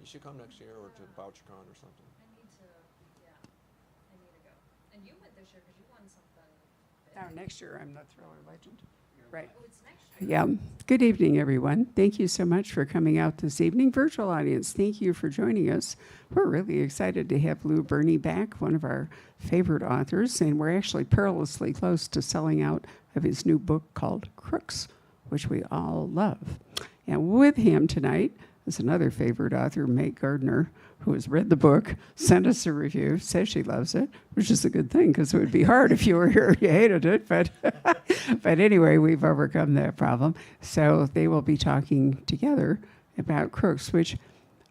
You should come next year or to BoucherCon or something. I need to, yeah, I need to go. And you went this year because you won something big. Now, next year, I'm the Thriller Legend. Right. Oh, it's next year. Yeah. Good evening, everyone. Thank you so much for coming out this evening. Virtual audience, thank you for joining us. We're really excited to have Lou Berney back, one of our favorite authors, and we're actually perilously close to selling out of his new book called Crooks, which we all love. And with him tonight is another favorite author, Meg Gardiner, who has read the book, sent us a review, says she loves it, which is a good thing because it would be hard if you were here and you hated it. But, but anyway, we've overcome that problem. So they will be talking together about Crooks, which,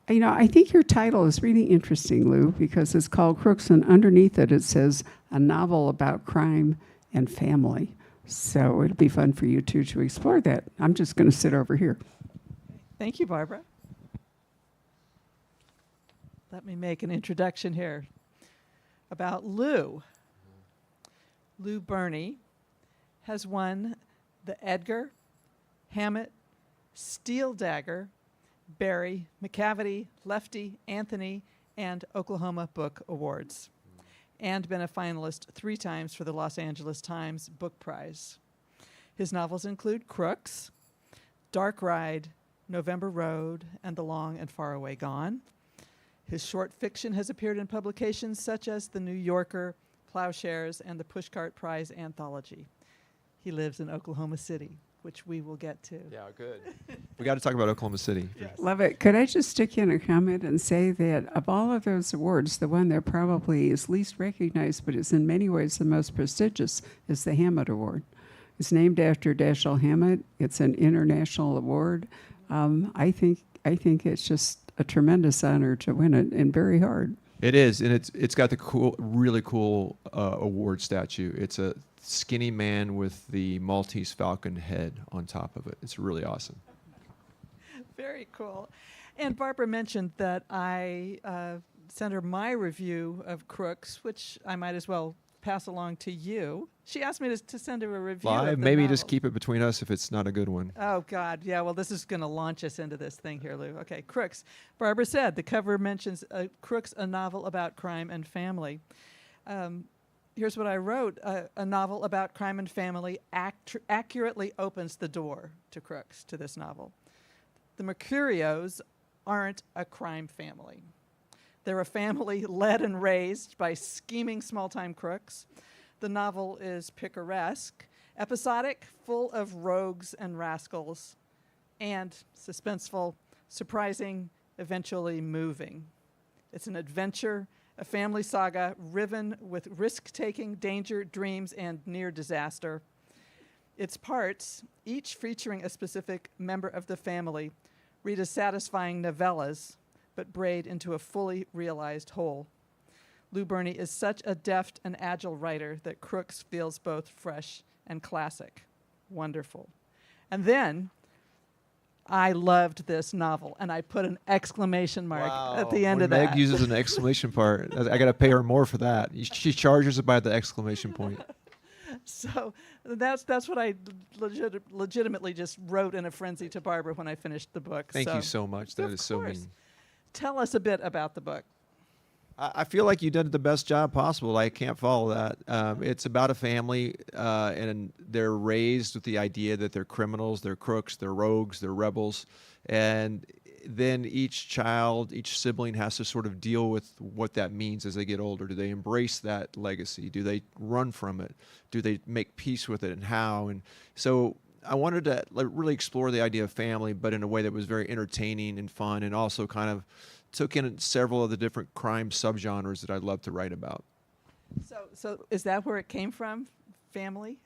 you know, I think your title is really interesting, Lou, because it's called Crooks, and underneath it, it says a novel about crime and family. So it'll be fun for you two to explore that. I'm just going to sit over here. Thank you, Barbara. Let me make an introduction here about Lou. Lou Berney has won the Edgar, Hammett, Steel Dagger, Barry, McCavity, Lefty, Anthony, and Oklahoma Book Awards, and been a finalist 3 times for the Los Angeles Times Book Prize. His novels include Crooks, Dark Ride, November Road, and The Long and Far Away Gone. His short fiction has appeared in publications such as The New Yorker, Plowshares, and the Pushcart Prize Anthology. He lives in Oklahoma City, which we will get to. Yeah, good. We got to talk about Oklahoma City. Yes. Love it. Could I just stick in a comment and say that of all of those awards, the one that probably is least recognized but is in many ways the most prestigious is the Hammett Award. It's named after Dashiell Hammett. It's an international award. I think it's just a tremendous honor to win it, and very hard. It is, and it's got the really cool award statue. It's a skinny man with the Maltese falcon head on top of it. It's really awesome. Very cool. And Barbara mentioned that I sent her my review of Crooks, which I might as well pass along to you. She asked me to send her a review of the Maybe just novel. keep it between us if it's not a good one. Oh, God. Yeah, well, this is going to launch us into this thing here, Lou. Okay, Crooks. Barbara said the cover mentions Crooks, a novel about crime and family. Here's what I wrote. A novel about crime and family accurately opens the door to Crooks, to this novel. The Mercurios aren't a crime family. They're a family led and raised by scheming small-time crooks. The novel is picaresque, episodic, full of rogues and rascals, and suspenseful, surprising, eventually moving. It's an adventure, a family saga riven with risk-taking, danger, dreams, and near disaster. Its parts, each featuring a specific member of the family, read as satisfying novellas, but braid into a fully realized whole. Lou Berney is such a deft and agile writer that Crooks feels both fresh and classic. Wonderful. And then I loved this novel, and I put an exclamation mark at the end When of Meg that. uses an exclamation part, I got to pay her more for that. She charges it by the exclamation point. So that's what I legitimately just wrote in a frenzy to Barbara when I finished the book. Thank you so much. That Of is so course. mean. Tell us a bit about the book. I feel like you did the best job possible. I can't follow that. It's about a family, and they're raised with the idea that they're criminals, they're crooks, they're rogues, they're rebels. And then each child, each sibling has to sort of deal with what that means as they get older. Do they embrace that legacy? Do they run from it? Do they make peace with it, and how? And so I wanted to really explore the idea of family, but in a way that was very entertaining and fun, and also kind of took in several of the different crime subgenres that I'd love to write about. So is that where it came from? Family?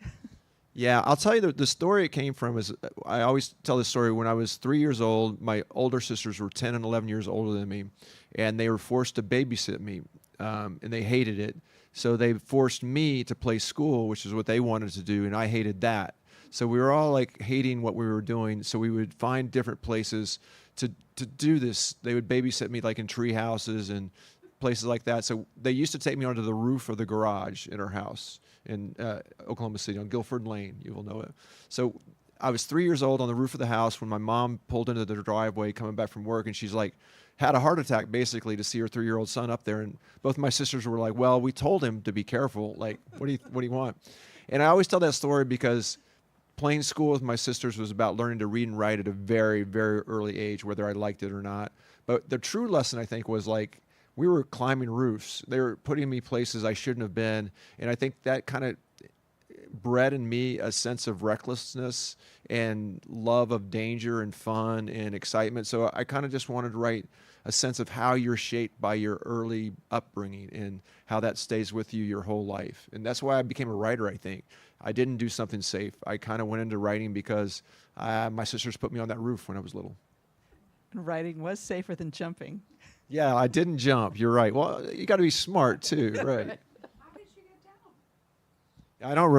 Yeah, I'll tell you the story it came from is, I always tell this story. When I was 3 years old, my older sisters were 10 and 11 years older than me, and they were forced to babysit me, and they hated it. So they forced me to play school, which is what they wanted to do, and I hated that. So we were all like hating what we were doing, so we would find different places to do this. They would babysit me like in tree houses and places like that. So they used to take me onto the roof of the garage in our house in Oklahoma City on Guilford Lane. You will know it. So I was 3 years old on the roof of the house when my mom pulled into the driveway coming back from work, and she's like, had a heart attack basically to see her 3-year-old son up there. And both my sisters were like, well, we told him to be careful. Like, what do you want? And I always tell that story because playing school with my sisters was about learning to read and write at a very, very early age, whether I liked it or not. But the true lesson, I think, was like, we were climbing roofs. They were putting me places I shouldn't have been. And I think that kind of bred in me a sense of recklessness and love of danger and fun and excitement. So I kind of just wanted to write a sense of how you're shaped by your early upbringing and how that stays with you your whole life. And that's why I became a writer, I think. I didn't do something safe. I kind of went into writing because my sisters put me on that roof when I was little. Writing was safer than jumping. Yeah, I didn't jump. You're right. Well, you got to be smart too, right? How did you get down? I don't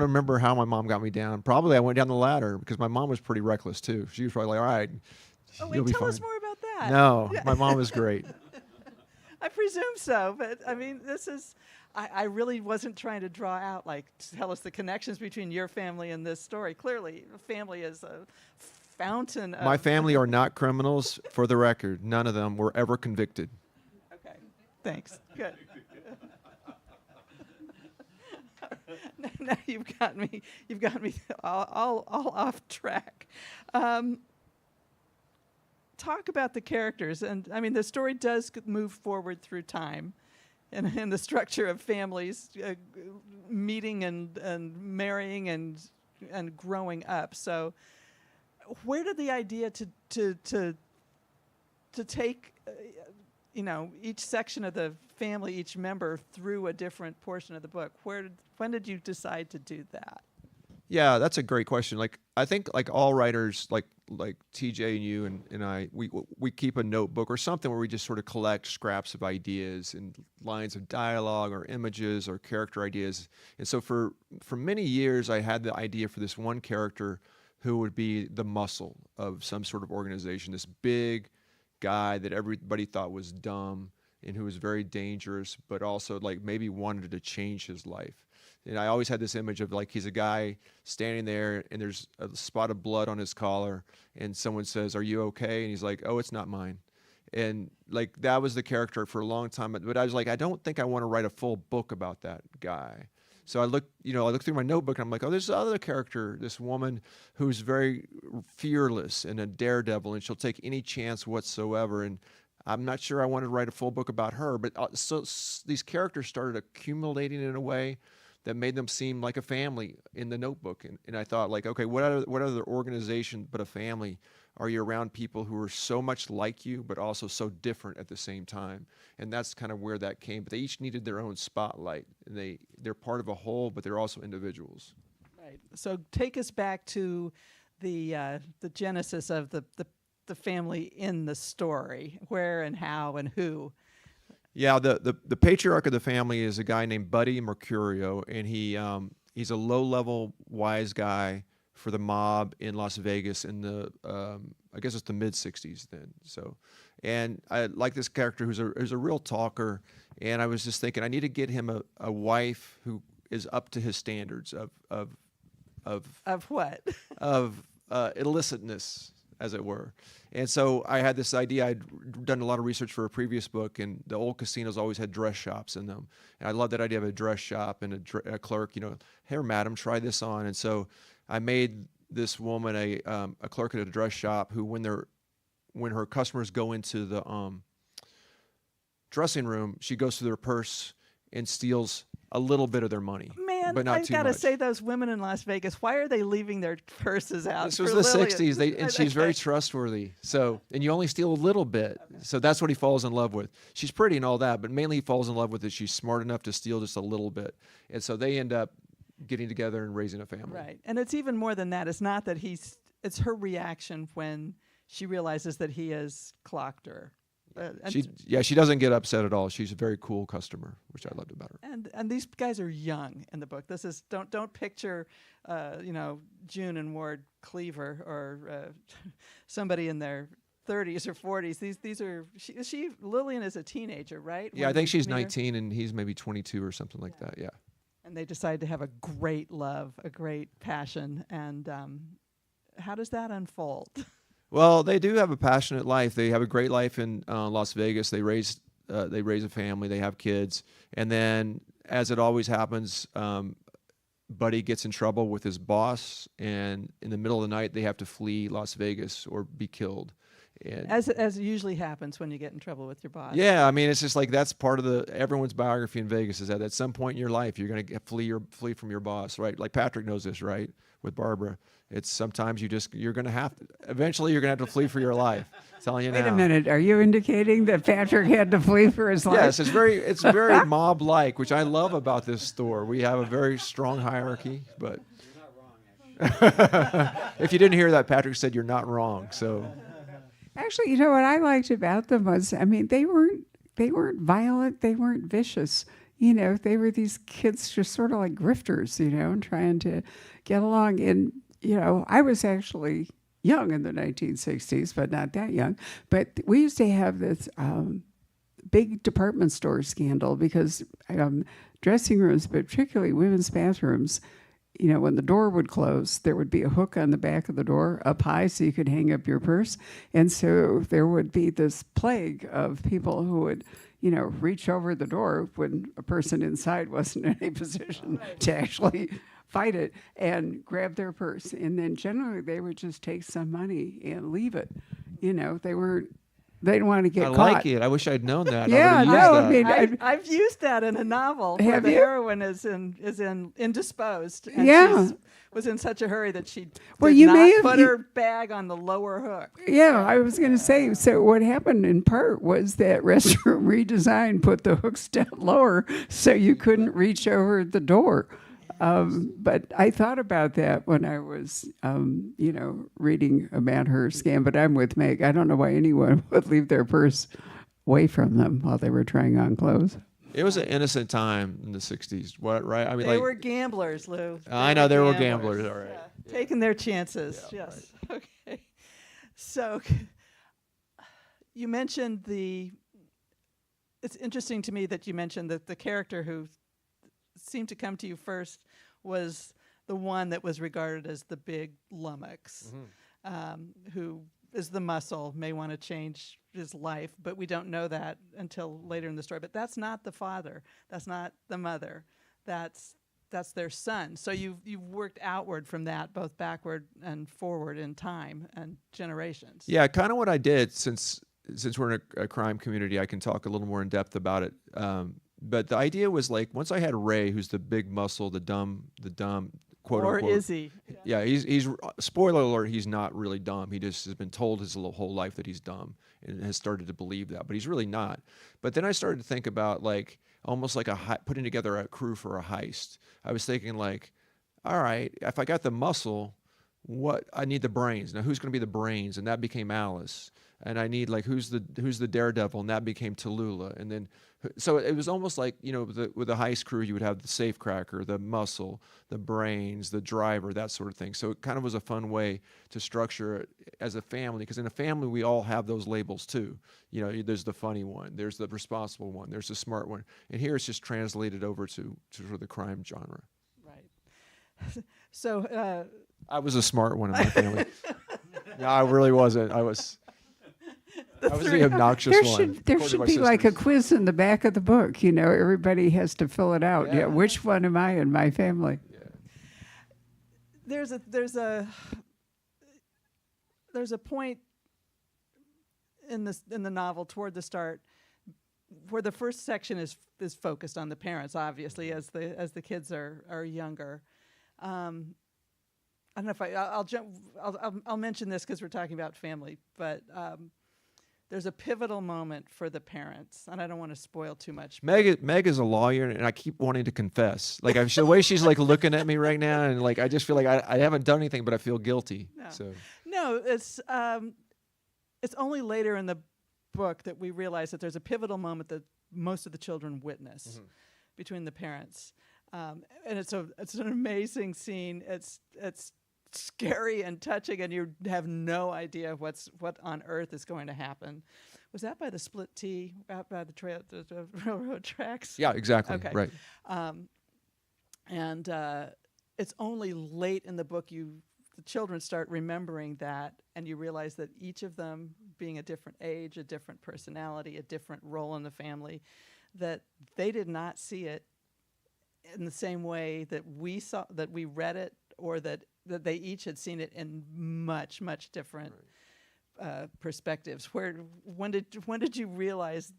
remember how my mom got me down. Probably I went down the ladder because my mom was pretty reckless too. She was probably like, all right, Oh, you'll wait, be tell fine. us more about that. No, my mom was great. I presume so, but I mean, I really wasn't trying to draw out, like, to tell us the connections between your family and this story. Clearly, family is a fountain of... My family are not criminals, for the record. None of them were ever convicted. Okay, thanks. Good. Now you've got me all off track. Talk about the characters, and I mean the story does move forward through time, and the structure of families meeting and marrying and growing up. So, where did the idea to take each section of the family, each member through a different portion of the book? When did you decide to do that? Yeah, that's a great question. Like, I think like all writers, like TJ and you and I, we keep a notebook or something where we just sort of collect scraps of ideas and lines of dialogue or images or character ideas. And so for many years, I had the idea for this one character who would be the muscle of some sort of organization, this big guy that everybody thought was dumb and who was very dangerous, but also like maybe wanted to change his life. And I always had this image of like he's a guy standing there and there's a spot of blood on his collar and someone says, "Are you okay?" And he's like, "Oh, it's not mine." And like that was the character for a long time. But I was like, I don't think I want to write a full book about that guy. So I looked through my notebook and I'm like, oh, there's this other character, this woman who's very fearless and a daredevil and she'll take any chance whatsoever. And I'm not sure I wanted to write a full book about her, but so these characters started accumulating in a way that made them seem like a family in the notebook. And I thought like, okay, what other organization but a family are you around people who are so much like you, but also so different at the same time? And that's kind of where that came. But they each needed their own spotlight. And they're part of a whole, but they're also individuals. Right. So take us back to the genesis of the family in the story. Where and how and who. Yeah, the patriarch of the family is a guy named Buddy Mercurio, and he's a low-level wise guy for the mob in Las Vegas in the I guess it's the mid-'60s then. So, and I like this character who's a real talker, and I was just thinking I need to get him a wife who is up to his standards of what? of illicitness, as it were. And so I had this idea. I'd done a lot of research for a previous book, and the old casinos always had dress shops in them. And I love that idea of a dress shop and a clerk, "Here, madam, try this on." And so I made this woman a clerk at a dress shop who, when her customers go into the dressing room, she goes through their purse and steals a little bit of their money. Man, but not I've too got to much. say, those women in Las Vegas, why are they leaving their purses out? This was for the Lillian? 60s, and she's very trustworthy. So, and you only steal a little bit. So that's what he falls in love with. She's pretty and all that, but mainly he falls in love with that she's smart enough to steal just a little bit. And so they end up getting together and raising a family. Right. And it's even more than that. It's not that it's her reaction when she realizes that he has clocked her. She doesn't get upset at all. She's a very cool customer, which I loved about her. And these guys are young in the book. This is don't picture June and Ward Cleaver or somebody in their 30s or 40s. These are Lillian is a teenager, right? Yeah, I think she's 19 and he's maybe 22 or something like that. Yeah. And they decide to have a great love, a great passion. And how does that unfold? Well, they do have a passionate life. They have a great life in Las Vegas. They raise a family. They have kids, and then, as it always happens, Buddy gets in trouble with his boss, and in the middle of the night, they have to flee Las Vegas or be killed. And As usually happens when you get in trouble with your boss. yeah, I mean, it's just like that's part of everyone's biography in Vegas is that at some point in your life you're going to flee from your boss, right? Like Patrick knows this, right? With Barbara, it's sometimes you're going to have to eventually you're going to have to flee for your life. I'm telling you now. Wait a minute. Are you indicating that Patrick had to flee for his life? Yes, it's very mob-like, which I love about this store. We have a very strong hierarchy, but you're not wrong, actually. If you didn't hear that, Patrick said you're not wrong. So. Actually, you know what I liked about them was, I mean, they weren't violent, they weren't vicious. You know, they were these kids just sort of like grifters, you know, and trying to get along. And, you know, I was actually young in the 1960s, but not that young. But we used to have this big department store scandal because dressing rooms, but particularly women's bathrooms, you know, when the door would close, there would be a hook on the back of the door up high so you could hang up your purse. And so there would be this plague of people who would, you know, reach over the door when a person inside wasn't in a position to actually fight it and grab their purse. And then generally they would just take some money and leave it. You know, they didn't want to get I caught. like it. I wish I'd known that. Yeah, I would've no, used I that. mean, I've used that in a novel where Have the you? heroine is indisposed. And Yeah. she was in such a hurry that she Well, did you not may have- put you- her bag on the lower hook. Yeah, I was going to say, so what happened in part was that restroom redesign put the hooks down lower so you couldn't reach over the door. But I thought about that when I was, you know, reading about her scam, but I'm with Meg. I don't know why anyone would leave their purse away from them while they were trying on clothes. It was an innocent time in the 60s. What, right? I mean, They like, were gamblers, Lou. I know they were gamblers. All right. Yeah, taking their chances. Yes. Okay. So you mentioned it's interesting to me that you mentioned that the character who seemed to come to you first was the one that was regarded as the big lummox, who is the muscle, may want to change his life, but we don't know that until later in the story. But that's not the father. That's not the mother. That's their son. So you've worked outward from that, both backward and forward in time and generations. Yeah, kind of what I did since we're in a crime community, I can talk a little more in depth about it. But the idea was like once I had Ray, who's the big muscle, the dumb, quote Or unquote. is he? Yeah, he's spoiler alert, he's not really dumb. He just has been told his whole life that he's dumb and has started to believe that, but he's really not. But then I started to think about like almost like putting together a crew for a heist. I was thinking like, all right, if I got the muscle, what I need the brains. Now who's going to be the brains? And that became Alice. And I need like who's the daredevil, and that became Tallulah. And then so it was almost like, you know, with the heist crew, you would have the safecracker, the muscle, the brains, the driver, that sort of thing. So it kind of was a fun way to structure it as a family, because in a family we all have those labels too. You know, there's the funny one, there's the responsible one, there's the smart one, and here it's just translated over to the crime genre. Right. So I was a smart one in my family. No, I really wasn't. I was the obnoxious one. There according to should my be like a sisters. quiz in the back of the book. You know, everybody has to fill it out. Yeah, which one am I in my family? there's a point in the novel toward the start where the first section is focused on the parents, obviously, as the kids are younger. I don't know if I'll mention this because we're talking about family, but there's a pivotal moment for the parents, and I don't want to spoil too much. Meg is a lawyer, and I keep wanting to confess. Like the way she's like looking at me right now, and like I just feel like I haven't done anything, but I feel guilty. No. So No, it's only later in the book that we realize that there's a pivotal moment that most of the children witness between the parents, and it's an amazing scene. It's scary and touching, and you have no idea what on earth is going to happen. Was that by the Split T, out by the railroad tracks? yeah, exactly. Okay. Right. And it's only late in the book you the children start remembering that, and you realize that each of them, being a different age, a different personality, a different role in the family, that they did not see it in the same way that we saw, that we read it, or that they each had seen it in much, much different perspectives. When did you realize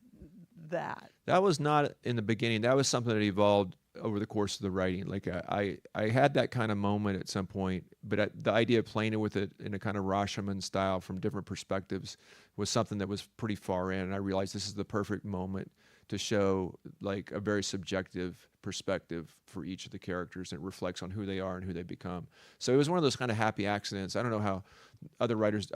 that? That was not in the beginning. That was something that evolved over the course of the writing. Like I had that kind of moment at some point, but the idea of playing it with it in a kind of Rashomon style from different perspectives was something that was pretty far in. And I realized this is the perfect moment to show like a very subjective perspective for each of the characters, and it reflects on who they are and who they become. So it was one of those kind of happy accidents. I don't know how other writers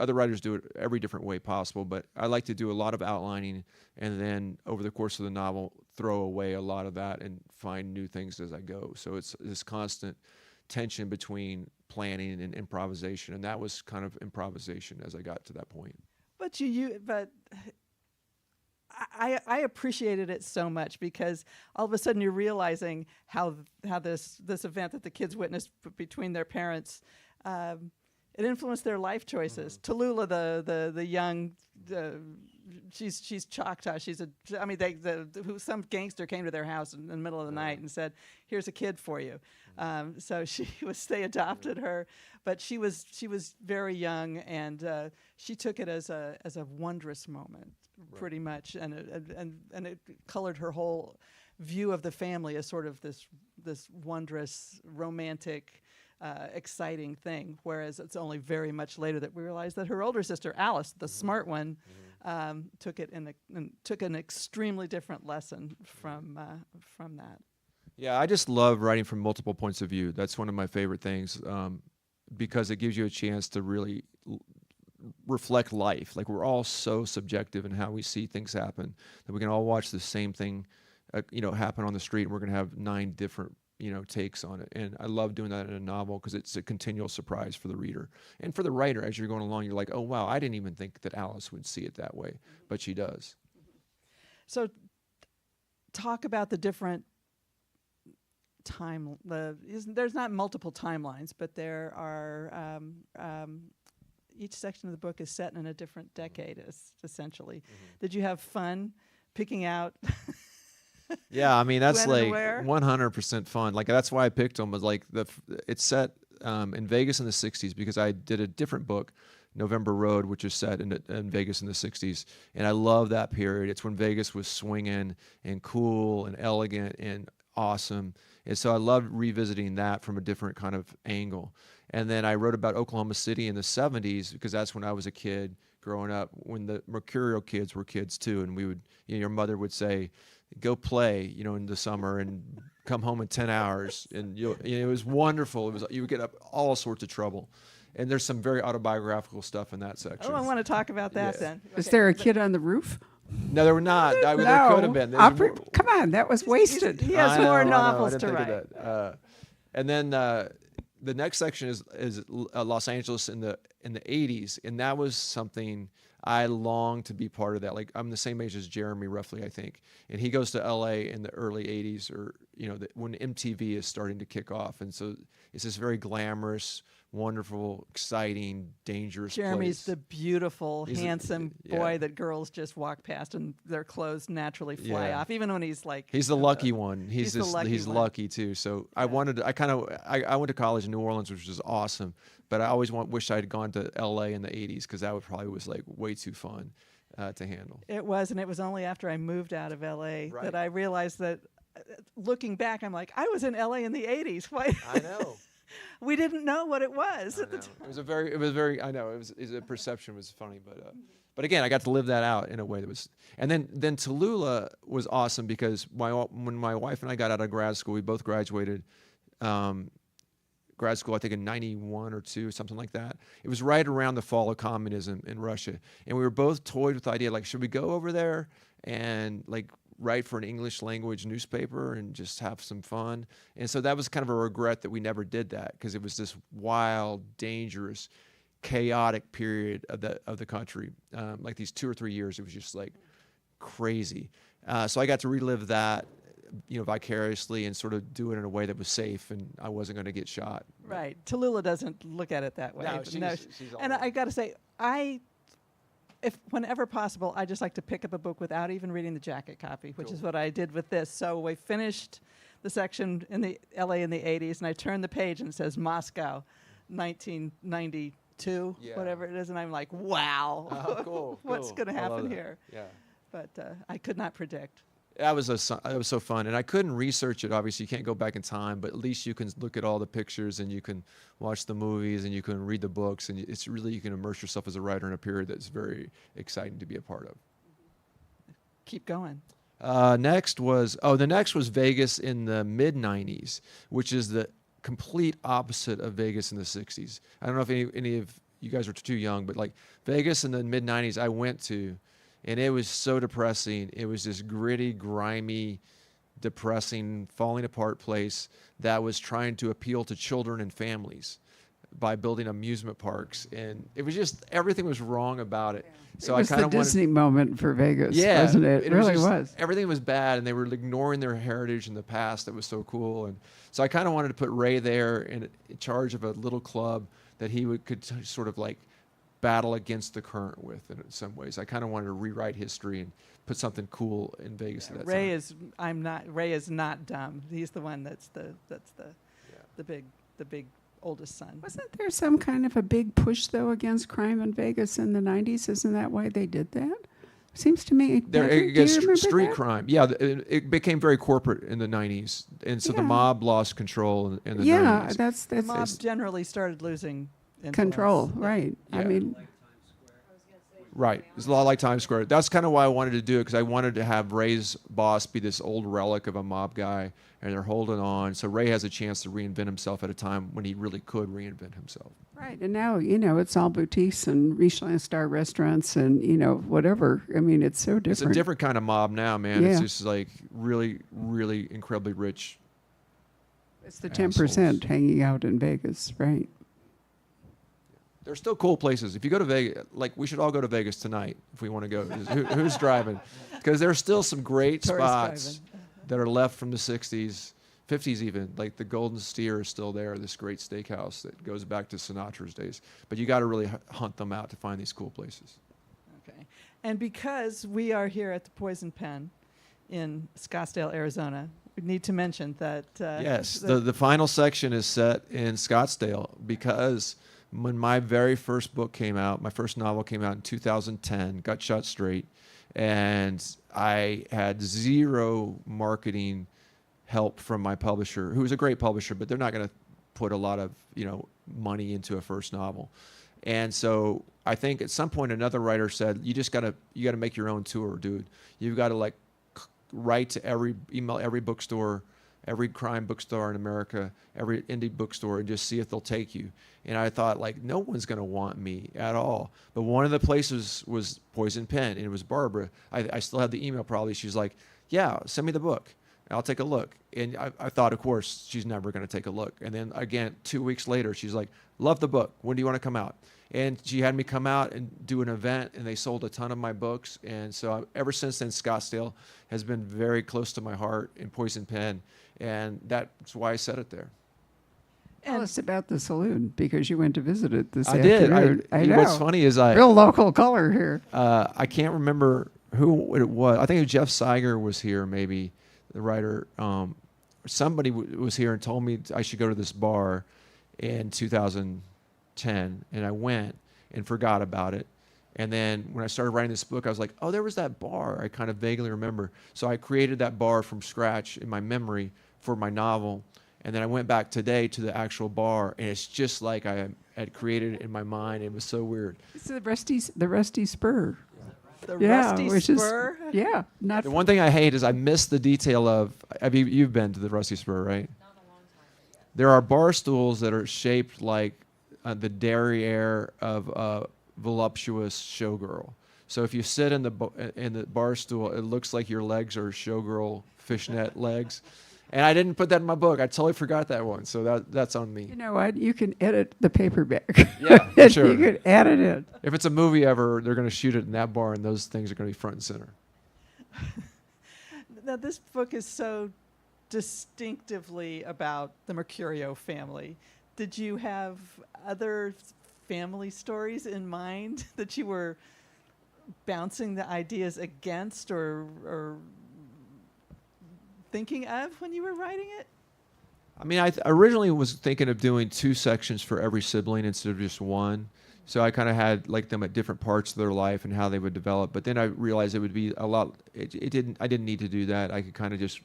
do it every different way possible, but I like to do a lot of outlining, and then over the course of the novel throw away a lot of that and find new things as I go. So it's this constant tension between planning and improvisation, and that was kind of improvisation as I got to that point. But I appreciated it so much, because all of a sudden you're realizing how this event that the kids witnessed between their parents, it influenced their life choices. Tallulah, the young, she's Choctaw. Some gangster came to their house in the middle of the night and said, "Here's a kid for you." So they adopted her, but she was very young, and she took it as a wondrous moment, pretty much, and it colored her whole view of the family as sort of this wondrous, romantic, exciting thing. Whereas it's only very much later that we realized that her older sister Alice, the smart one, took it and took an extremely different lesson from that. Yeah, I just love writing from multiple points of view. That's one of my favorite things, because it gives you a chance to really reflect life. Like, we're all so subjective in how we see things happen that we can all watch the same thing, happen on the street, and we're going to have 9 different, takes on it. And I love doing that in a novel because it's a continual surprise for the reader and for the writer. As you're going along, you're like, oh wow, I didn't even think that Alice would see it that way, but she does. So, talk about the different there's not multiple timelines, but there are each section of the book is set in a different decade, essentially. Did you have fun picking out? Yeah, I mean, that's when like and 100% fun. Like, that's why I picked them. Was like it's set in Vegas in the 60s, because I did a different book, November Road, which is set in Vegas in the 60s. And I love that period. It's when Vegas was swinging and cool and elegant and awesome. And so I loved revisiting that from a different kind of angle. And then I wrote about Oklahoma City in the 70s, because that's when I was a kid growing up, when the Mercurial kids were kids too. And we would, your mother would say, go play, in the summer and come home in 10 hours. And it was wonderful. You would get up all sorts of trouble. And there's some very autobiographical stuff in that section. Oh, I want to talk about that then. Is there a kid on the roof? No, there were not. There could have been. Come on, that was wasted. He has more novels to write. And then the next section is Los Angeles in the 80s, and that was something I long to be part of. That, like, I'm the same age as Jeremy, roughly, I think, and he goes to LA in the early 80s, or when MTV is starting to kick off, and so it's this very glamorous, wonderful, exciting, dangerous Jeremy's place. the beautiful, handsome boy that girls just walk past and their clothes naturally fly off, even when he's like... He's the lucky one. He's lucky too. So I went to college in New Orleans, which was awesome, but I always wished I had gone to LA in the 80s, because that probably was like way too fun to handle. It was, and it was only after I moved out of LA that I realized that, looking back, I'm like, I was in LA in the 80s. Why? I know. We didn't know what it was at the time. It was very. I know the perception was funny, but again, I got to live that out in a way that was. And then Tallulah was awesome, because when my wife and I got out of grad school, we both graduated grad school, I think in 91 or 2, something like that. It was right around the fall of communism in Russia, and we were both toyed with the idea, like, should we go over there and like write for an English language newspaper and just have some fun? And so that was kind of a regret that we never did that, because it was this wild, dangerous, chaotic period of the country. Like these 2 or 3 years, it was just like crazy. So I got to relive that vicariously and sort of do it in a way that was safe and I wasn't going to get shot. Right. Tallulah doesn't look at it that way. No, but she's all and over I it. got to say, if whenever possible, I just like to pick up a book without even reading the jacket copy, which is Cool. what I did with this. So we finished the section in the LA in the 80s, and I turned the page and it says Moscow, 1992, Yeah. whatever it is, and I'm like, wow, Oh, cool, what's cool. going to I love happen that. here? Yeah. But I could not predict. That was so fun, and I couldn't research it. Obviously, you can't go back in time, but at least you can look at all the pictures, and you can watch the movies, and you can read the books, and it's really you can immerse yourself as a writer in a period that's very exciting to be a part of. Keep going. The next was Vegas in the mid '90s, which is the complete opposite of Vegas in the '60s. I don't know if any of you guys are too young, but like Vegas in the mid '90s, I went to. And it was so depressing. It was this gritty, grimy, depressing, falling apart place that was trying to appeal to children and families by building amusement parks. And it was just, everything was wrong about it. So it was I kind the of wanted, Disney moment for Vegas, yeah, wasn't it? It really just- was. Everything was bad, and they were ignoring their heritage in the past that was so cool. And so I kind of wanted to put Ray there in charge of a little club that he could sort of like battle against the current with in some ways. I kind of wanted to rewrite history and put something cool in Vegas at that Ray time. Ray is not dumb. He's the one that's the big oldest son. Wasn't there some kind of a big push, though, against crime in Vegas in the 90s? Isn't that why they did that? Seems to me. There, Patrick, do you against remember street that? crime. Yeah, it became very corporate in the 90s. And so the Yeah. mob lost control in the Yeah, 90s. that's The mob It's- generally started losing influence. control, right. I Yeah. mean, Right. It's a lot like Times Square. That's kind of why I wanted to do it, because I wanted to have Ray's boss be this old relic of a mob guy, and they're holding on. So Ray has a chance to reinvent himself at a time when he really could reinvent himself. right. And now, it's all boutiques and Michelin star restaurants and, whatever. I mean, it's so different. It's a different kind of mob now, man. It's Yeah. just like really, really incredibly rich. It's the 10% hanging out in Vegas, right? They're still cool places. If you go to Vegas, like we should all go to Vegas tonight if we want to go. Who's driving? Because there's still some great Tourist spots driving. that are left from the 60s, 50s even. Like the Golden Steer is still there, this great steakhouse that goes back to Sinatra's days. But you got to really hunt them out to find these cool places. Okay. And because we are here at the Poison Pen in Scottsdale, Arizona, we need to mention that. Yes, the final section is set in Scottsdale because when my very first book came out, my first novel came out in 2010, Got Shot Straight, and I had zero marketing help from my publisher, who was a great publisher, but they're not going to put a lot of money into a first novel. And so I think at some point another writer said, you gotta make your own tour, dude. You've got to write to email every bookstore, every crime bookstore in America, every indie bookstore, and just see if they'll take you. And I thought, no one's going to want me at all. But one of the places was Poison Pen, and it was Barbara. I still have the email probably. She's like, yeah, send me the book. I'll take a look. And I thought, of course, she's never going to take a look. And then again, 2 weeks later, she's like, love the book. When do you want to come out? And she had me come out and do an event, and they sold a ton of my books. And so ever since then, Scottsdale has been very close to my heart in Poison Pen. And that's why I said it there. Tell us about the saloon, because you went to visit it this I did. afternoon. I know. What's funny is Real local color here. I can't remember who it was. I think it was Jeff Siger was here, maybe, the writer. Somebody was here and told me I should go to this bar in 2010, and I went and forgot about it. And then when I started writing this book, I was like, oh, there was that bar. I kind of vaguely remember. So I created that bar from scratch in my memory for my novel. And then I went back today to the actual bar, and it's just like I had created it in my mind. It was so weird. It's the Rusty Spur. The Yeah, Rusty which Spur. Not The one thing I hate is I miss the detail of, you've been to the Rusty Spur, right? Not in a long time, but yes. There are bar stools that are shaped like the derriere of a voluptuous showgirl. So if you sit in the bar stool, it looks like your legs are showgirl fishnet legs. And I didn't put that in my book. I totally forgot that one. So that's on me. You know what? You can edit the paperback. Yeah, for sure. You can add it in. If it's a movie ever, they're going to shoot it in that bar, and those things are going to be front and center. Now this book is so distinctively about the Mercurio family. Did you have other family stories in mind that you were bouncing the ideas against or thinking of when you were writing it? I mean, I originally was thinking of doing 2 sections for every sibling instead of just one. So I kind of had like them at different parts of their life and how they would develop. But then I realized it would be a lot. I didn't need to do that. I could kind of just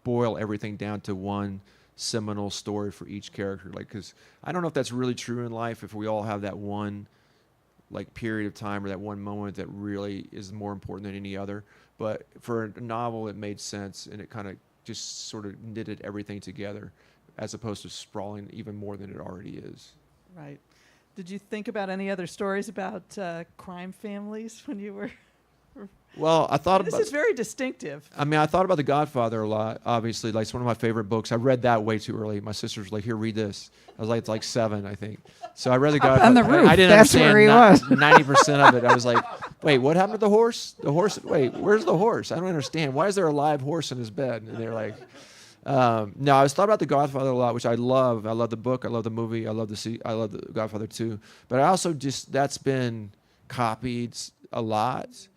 boil everything down to one seminal story for each character. Like, because I don't know if that's really true in life. If we all have that one like period of time or that one moment that really is more important than any other. But for a novel, it made sense, and it kind of just sort of knitted everything together, as opposed to sprawling even more than it already is. Right. Did you think about any other stories about crime families when you were? Well, I thought This about. is very distinctive. I mean, I thought about The Godfather a lot. Obviously, like it's one of my favorite books. I read that way too early. My sister's like, "Here, read this." I was like, "It's like 7, I think." So I read The Godfather. on the roof. I didn't That's understand where he was. 90% of it. I was like, "Wait, what happened to the horse? The horse? Wait, where's the horse? I don't understand. Why is there a live horse in his bed?" And they're like, "No." I was thought about The Godfather a lot, which I love. I love the book. I love the movie. I love The Godfather 2. But I also that's been copied a lot.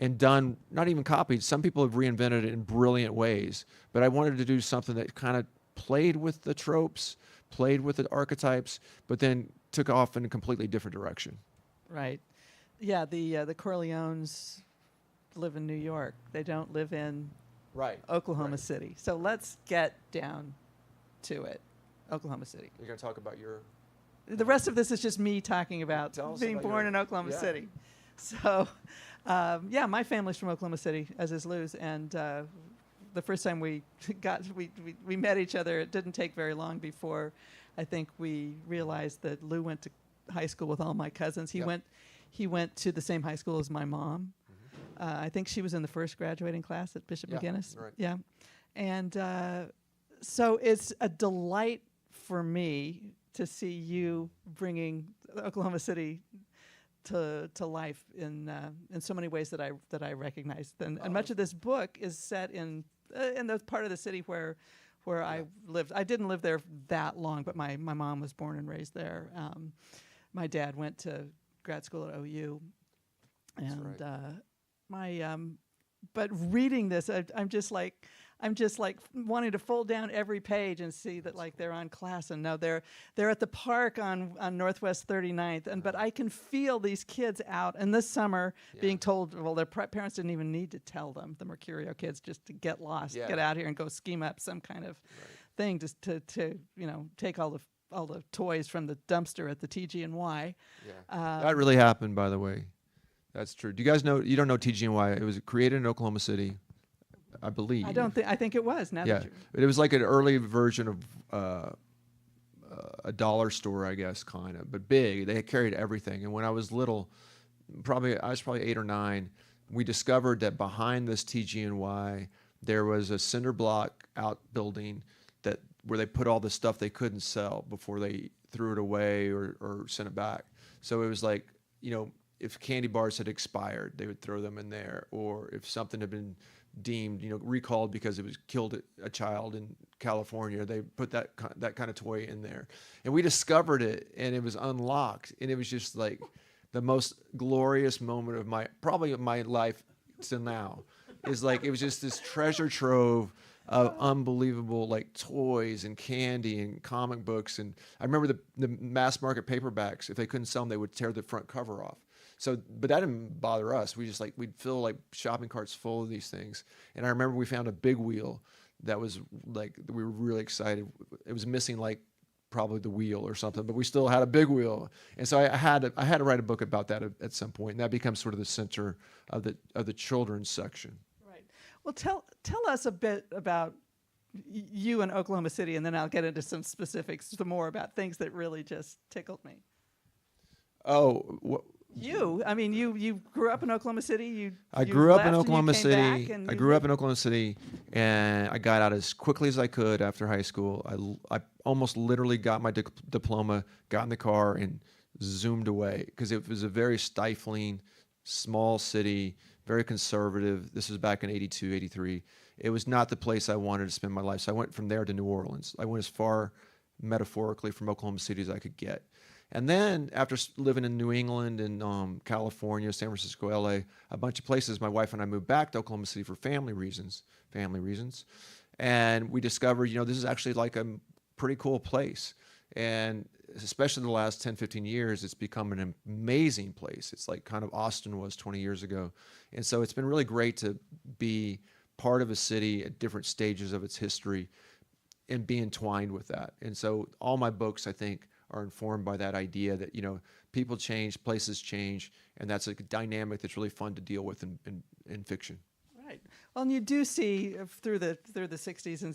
And done, not even copied. Some people have reinvented it in brilliant ways. But I wanted to do something that kind of played with the tropes, played with the archetypes, but then took off in a completely different direction. Right. Yeah, the Corleones live in New York. They don't live in Right. Oklahoma City. So let's get down to it. Oklahoma City. You're going to talk about your... The rest of this is just me talking about Tell us being about born your- in Oklahoma yeah. City. So, yeah, my family's from Oklahoma City, as is Lou's, and the first time we met each other, it didn't take very long before I think we realized that Lou went to high school with all my cousins. He went to the same high school as my mom. I think she was in the first graduating class at Bishop Yeah, McGinnis. right. Yeah, and so it's a delight for me to see you bringing Oklahoma City to life in so many ways that I recognize. And much of this book is set in the part of the city where I lived. I didn't live there that long, but my mom was born and raised there. My dad went to grad school at OU, and right. but reading this, I'm just like wanting to fold down every page and see that like they're on class, and no, they're at the park on Northwest 39th, and but I can feel these kids out in this summer being told, well, their parents didn't even need to tell them, the Mercurio kids, just to get lost, get out here and go scheme up some kind of thing just to take all the toys from the dumpster at the TG&Y. Yeah. That really happened, by the way. That's true. Do you guys know? You don't know TG&Y. It was created in Oklahoma City, I believe. I think it was. Now that But it was like an early version of a dollar store, I guess, kind of, but big. They carried everything. And when I was little, I was probably 8 or 9, we discovered that behind this TG&Y, there was a cinder block outbuilding where they put all the stuff they couldn't sell before they threw it away or sent it back. So it was like, if candy bars had expired, they would throw them in there, or if something had been deemed, recalled because it was killed a child in California, they put that kind of toy in there. And we discovered it, and it was unlocked, and it was just like the most glorious moment of my life till now. Is like it was just this treasure trove of unbelievable like toys and candy and comic books. And I remember the mass market paperbacks. If they couldn't sell them, they would tear the front cover off. So, but that didn't bother us. We'd fill like shopping carts full of these things. And I remember we found a big wheel that was like, we were really excited. It was missing like probably the wheel or something, but we still had a big wheel. And so I had to write a book about that at some point. And that becomes sort of the center of the children's section. Right. Well, tell us a bit about you in Oklahoma City, and then I'll get into some specifics, some more about things that really just tickled me. Oh, you grew up in Oklahoma City. I grew up in Oklahoma City. I grew up in Oklahoma City, and I got out as quickly as I could after high school. I almost literally got my diploma, got in the car, and zoomed away because it was a very stifling, small city, very conservative. This was back in 82, 83. It was not the place I wanted to spend my life. So I went from there to New Orleans. I went as far metaphorically from Oklahoma City as I could get. And then after living in New England and California, San Francisco, LA, a bunch of places, my wife and I moved back to Oklahoma City for family reasons. And we discovered, this is actually like a pretty cool place. And especially in the last 10, 15 years, it's become an amazing place. It's like kind of Austin was 20 years ago. And so it's been really great to be part of a city at different stages of its history and be entwined with that. And so all my books, I think, are informed by that idea that, people change, places change, and that's a dynamic that's really fun to deal with in fiction. Right. Well, and you do see through the 60s, and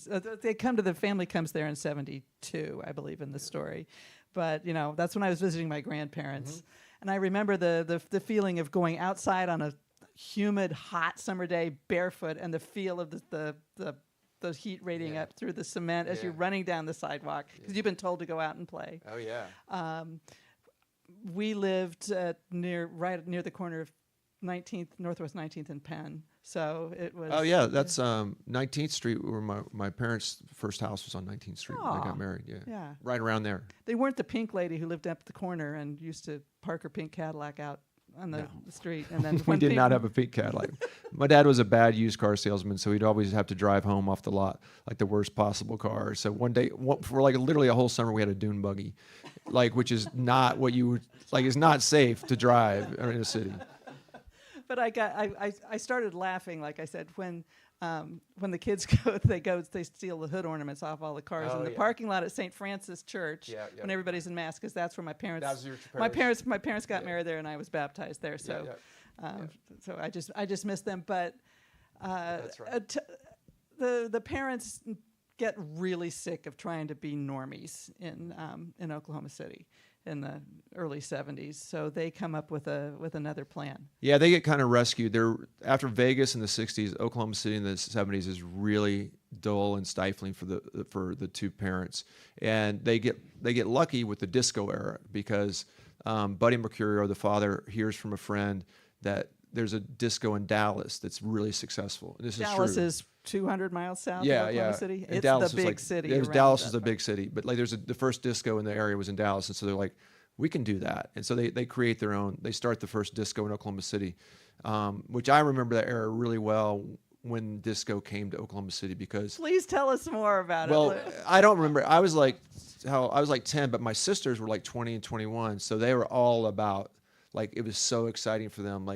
the family comes there in 72, I believe, in the story. But, that's when I was visiting my grandparents. And I remember the feeling of going outside on a humid, hot summer day barefoot and the feel of the heat radiating up through the cement as you're running down the sidewalk because you've been told to go out and play. Oh, yeah. We lived right near the corner of Northwest 19th and Penn. So it was. Oh, yeah. That's 19th Street where my parents' first house was on 19th Street when they got married. Yeah. Right around there. They weren't the pink lady who lived up the corner and used to park her pink Cadillac out on the street. And then We did not have a pink Cadillac. My dad was a bad used car salesman, so he'd always have to drive home off the lot, like the worst possible car. So one day, for like literally a whole summer, we had a dune buggy, which is not what you would, it's not safe to drive in a city. But I started laughing, like I said, when the kids they steal the hood ornaments off all the cars in the parking lot at St. Francis Church when everybody's in mass, because that's where my parents got married there and I was baptized there. So so I just miss them. But That's right. The parents get really sick of trying to be normies in Oklahoma City in the early 70s, so they come up with another plan. Yeah, they get kind of rescued. After Vegas in the 60s, Oklahoma City in the 70s is really dull and stifling for the two parents, and they get lucky with the disco era because Buddy Mercurio, the father, hears from a friend that there's a disco in Dallas that's really successful. This Dallas is true. is 200 miles south of Oklahoma City. And It's Dallas the is big city. Dallas is the big city, but the first disco in the area was in Dallas, and so they're like, we can do that. And so they create their own. They start the first disco in Oklahoma City, which I remember that era really well when disco came to Oklahoma City because. Please tell us more about it. Well, I don't remember. I was like 10, but my sisters were like 20 and 21, so they were all about it was so exciting for them.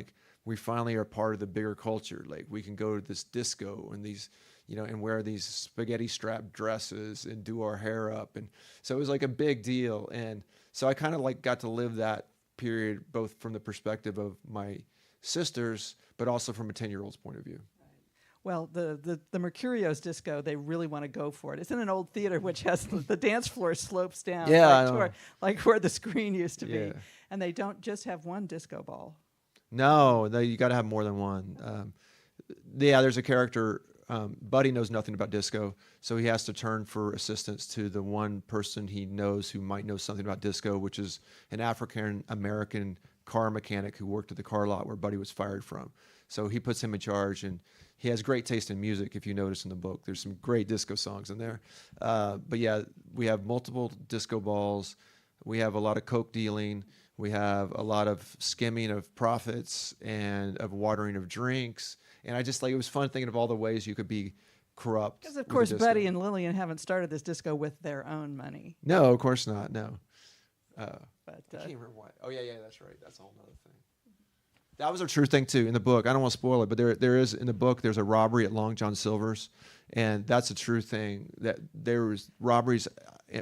We finally are part of the bigger culture. We can go to this disco and these, and wear these spaghetti strap dresses and do our hair up. And so it was like a big deal. And so I kind of got to live that period, both from the perspective of my sisters, but also from a 10-year-old's point of view. Well, the Mercurios disco, they really want to go for it. It's in an old theater which has the dance floor slopes down like where the screen used to be. And they don't just have one disco ball. No, you got to have more than one. There's a character. Buddy knows nothing about disco, so he has to turn for assistance to the one person he knows who might know something about disco, which is an African-American car mechanic who worked at the car lot where Buddy was fired from. So he puts him in charge, and he has great taste in music, if you notice in the book. There's some great disco songs in there. But yeah, we have multiple disco balls. We have a lot of coke dealing. We have a lot of skimming of profits and of watering of drinks. And I just it was fun thinking of all the ways you could be corrupt. Because, of course, Buddy and Lillian haven't started this disco with their own money. No, of course not, no. But I can't remember why. Oh, yeah, that's right. That's a whole other thing. That was a true thing, too, in the book. I don't want to spoil it, but there is, in the book, there's a robbery at Long John Silver's, and that's a true thing, that there was robberies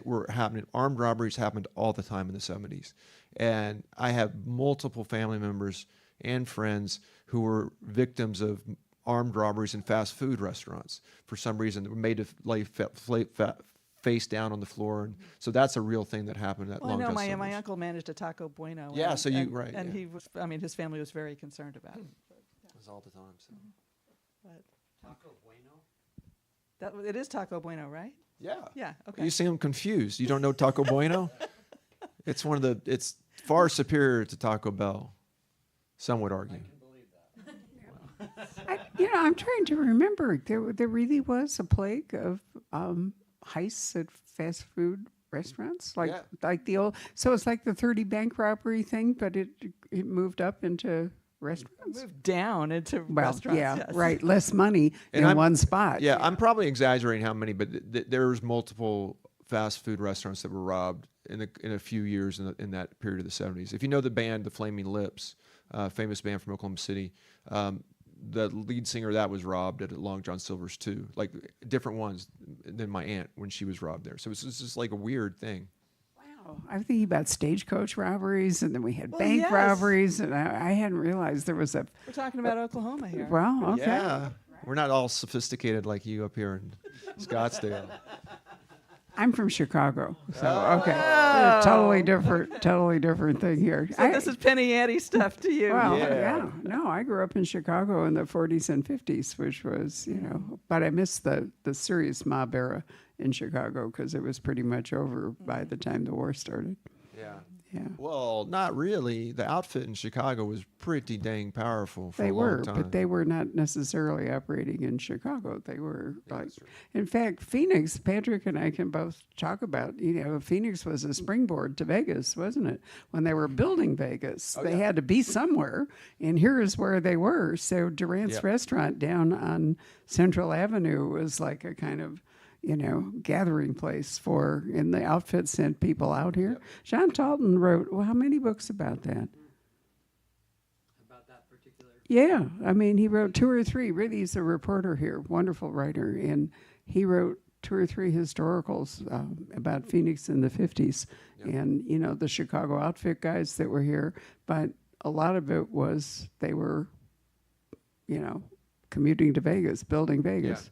were happening, armed robberies happened all the time in the 70s. And I have multiple family members and friends who were victims of armed robberies in fast food restaurants for some reason. They were made to lay face down on the floor, and so that's a real thing that happened at Long John Silver's. My uncle managed a Taco Bueno. Yeah, and he was. His family was very concerned about it. It was all the time. So. But Taco Bueno. It is Taco Bueno, right? Yeah. Yeah. Okay. You seem confused. You don't know Taco Bueno? It's it's far superior to Taco Bell. Some would argue. I can believe that. You know, I'm trying to remember. There really was a plague of heists at fast food restaurants, Yeah. like the old. So it's like the 30 bank robbery thing, but it moved up into restaurants. Moved down into Well, restaurants. yeah, yes. right. Less money And in I'm- one spot. Yeah, I'm probably exaggerating how many, but there's multiple fast food restaurants that were robbed in a few years in that period of the 70s. If you know the band, the Flaming Lips, famous band from Oklahoma City, the lead singer of that was robbed at Long John Silver's too, like different ones than my aunt when she was robbed there. So it's just like a weird thing. Wow. I'm thinking about stagecoach robberies, and then we had Well, bank yes. robberies, and I hadn't realized there was a. We're talking about Oklahoma here. Well, okay. Yeah, we're not all sophisticated like you up here in Scottsdale. I'm from Chicago, so Oh. okay, totally different thing here. So this is Penny Ante stuff to you. Well, Yeah. yeah. No, I grew up in Chicago in the 40s and 50s, which was, but I missed the serious mob era in Chicago because it was pretty much over by the time the war started. Yeah. Yeah. Well, not really. The outfit in Chicago was pretty dang powerful for They a long were, time. but they were not necessarily operating in Chicago. They were Yeah, like, that's true. in fact, Phoenix, Patrick and I can both talk about, Phoenix was a springboard to Vegas, wasn't it? When they were building Vegas, Oh, they yeah. had to be somewhere, and here is where they were. So Durant's Yep. restaurant down on Central Avenue was like a kind of, gathering place and the outfit sent people out here. Yep. John Talton wrote, well, how many books about that? About that particular. Yeah, I mean, he wrote 2 or 3. Really, he's a reporter here, wonderful writer, and he wrote 2 or 3 historicals about Phoenix in the 50s, Yep. and the Chicago outfit guys that were here. But a lot of it was they were, commuting to Vegas, building Vegas,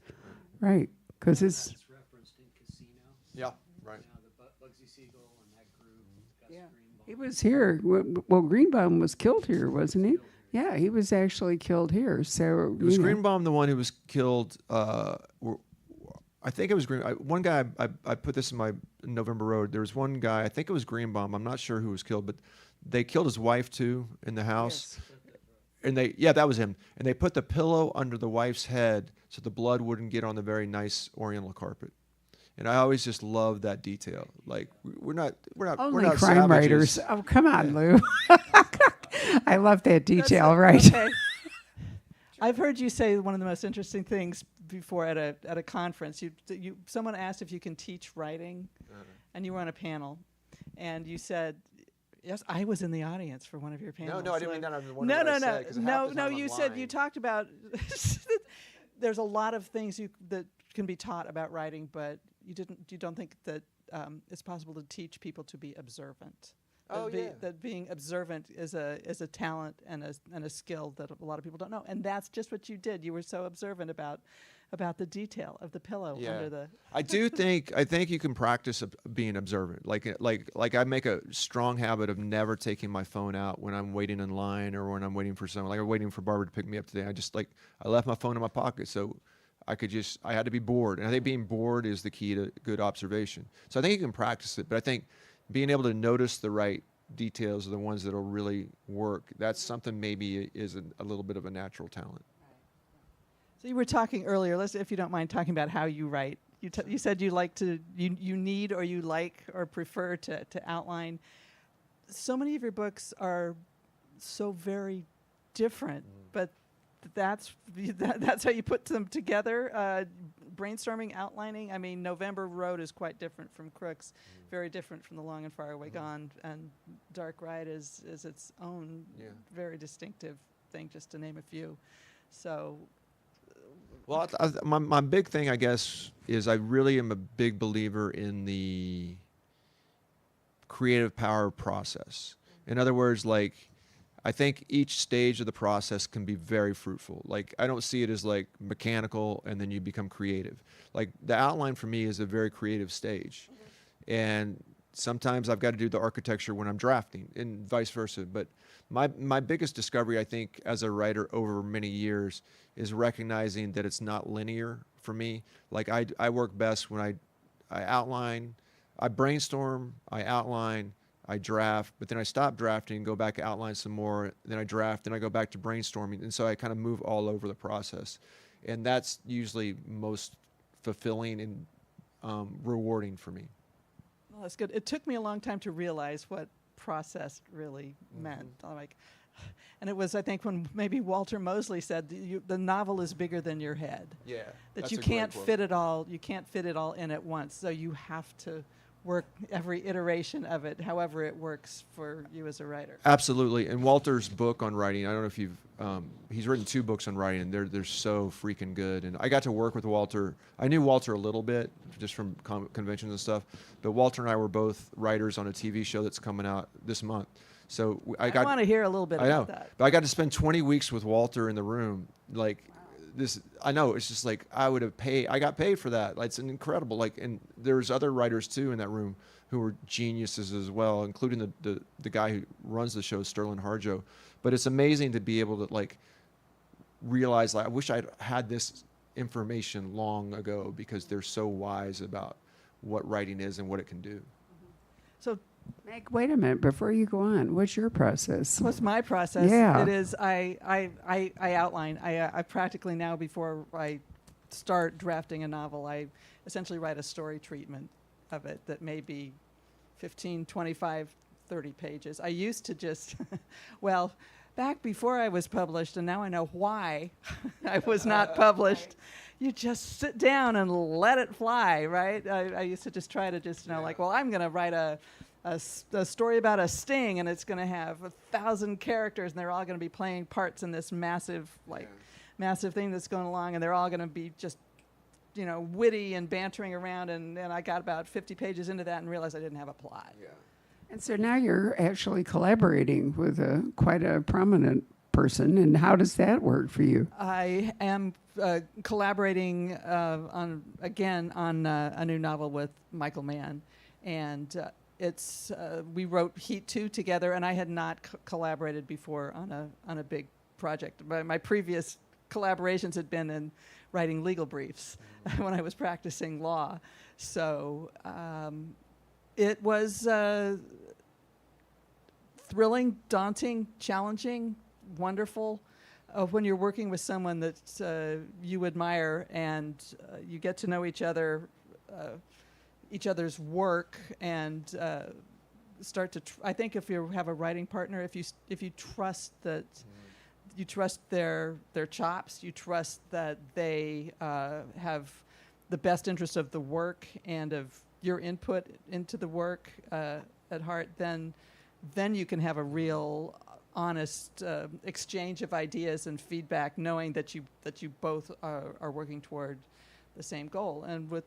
right? Because it's That's referenced in Casino. Yeah, right. The Bugsy Siegel and that group. Gus Yeah. Greenbaum. he was here. Well, Greenbaum was killed here, wasn't he? Yeah, he was actually killed here. So Was you know. Greenbaum the one who was killed? I think it was Green. One guy. I put this in my November Road. There was one guy. I think it was Greenbaum. I'm not sure who was killed, but they killed his wife too in the house. And that was him. And they put the pillow under the wife's head so the blood wouldn't get on the very nice Oriental carpet. And I always just love that detail. Like we're not Only crime savages. writers. Oh, come on, Lou. I love that That's detail, a- right? Okay. I've heard you say one of the most interesting things before at a conference. Someone asked if you can teach writing, and you were on a panel, and you said, "Yes, I was in the audience for one of your panels." No, I didn't mean that. I was No, wondering no, what I no, said, 'cause half no, the no. time I'm You said you lying. talked about. There's a lot of things that can be taught about writing, but you don't think that it's possible to teach people to be observant. Oh, yeah. That being observant is a talent and a skill that a lot of people don't know, and that's just what you did. You were so observant about the detail of the pillow under the. I think you can practice being observant. Like I make a strong habit of never taking my phone out when I'm waiting in line or when I'm waiting for someone. Like I'm waiting for Barbara to pick me up today. I left my phone in my pocket, so I had to be bored. And I think being bored is the key to good observation. So I think you can practice it, but I think being able to notice the right details are the ones that'll really work. That's something maybe is a little bit of a natural talent. So you were talking earlier. If you don't mind talking about how you write. You said you like to you need or you like or prefer to outline. So many of your books are so very different, but that's how you put them together. Brainstorming, outlining. I mean, November Road is quite different from Crooks, very different from The Long and Far Away Gone, and Dark Ride is its own very distinctive thing, just to name a few. So. Well, my big thing, I guess, is I really am a big believer in the creative power process. In other words, like, I think each stage of the process can be very fruitful. Like, I don't see it as like mechanical and then you become creative. Like, the outline for me is a very creative stage. And sometimes I've got to do the architecture when I'm drafting and vice versa. But my biggest discovery, I think, as a writer over many years is recognizing that it's not linear for me. Like, I work best when I outline, I brainstorm, I outline, I draft, but then I stop drafting, go back, outline some more, then I draft, then I go back to brainstorming. And so I kind of move all over the process. And that's usually most fulfilling and rewarding for me. Well, that's good. It took me a long time to realize what process really meant. I'm like, and it was, I think, when maybe Walter Mosley said, the novel is bigger than your head. Yeah. That you can't fit it all. You can't fit it all in at once. So you have to work every iteration of it, however it works for you as a writer. Absolutely. And Walter's book on writing, I don't know if you've, he's written 2 books on writing, and they're so freaking good. And I got to work with Walter. I knew Walter a little bit just from conventions and stuff, but Walter and I were both writers on a TV show that's coming out this month. So I want to hear a little bit I know, about that. but I got to spend 20 weeks with Walter in the room. Like this, I know it's just like I got paid for that. Like, it's incredible. Like, and there's other writers too in that room who were geniuses as well, including the guy who runs the show, Sterling Harjo. But it's amazing to be able to like realize, like, I wish I'd had this information long ago, because they're so wise about what writing is and what it can do. So Meg, wait a minute. Before you go on, what's your process? what's my process? Yeah. It is I outline. I practically now, before I start drafting a novel, I essentially write a story treatment of it that may be 15, 25, 30 pages. I used to just, well, back before I was published, and now I know why I was not published. You just sit down and let it fly, right? I used to just try to just, like, well, I'm going to write a story about a sting, and it's going to have 1,000 characters, and they're all going to be playing parts in this massive thing that's going along, and they're all going to be just, witty and bantering around. And I got about 50 pages into that and realized I didn't have a plot. Yeah. And so now you're actually collaborating with quite a prominent person. And how does that work for you? I am collaborating on a new novel with Michael Mann, and we wrote Heat 2 together, and I had not collaborated before on a big project. My previous collaborations had been in writing legal briefs when I was practicing law. So it was thrilling, daunting, challenging, wonderful. When you're working with someone that you admire, and you get to know each other's work, and start to. I think if you have a writing partner, if you trust that. You trust their chops. You trust that they have the best interest of the work and of your input into the work at heart. Then you can have a real, honest exchange of ideas and feedback, knowing that you both are working toward the same goal. And with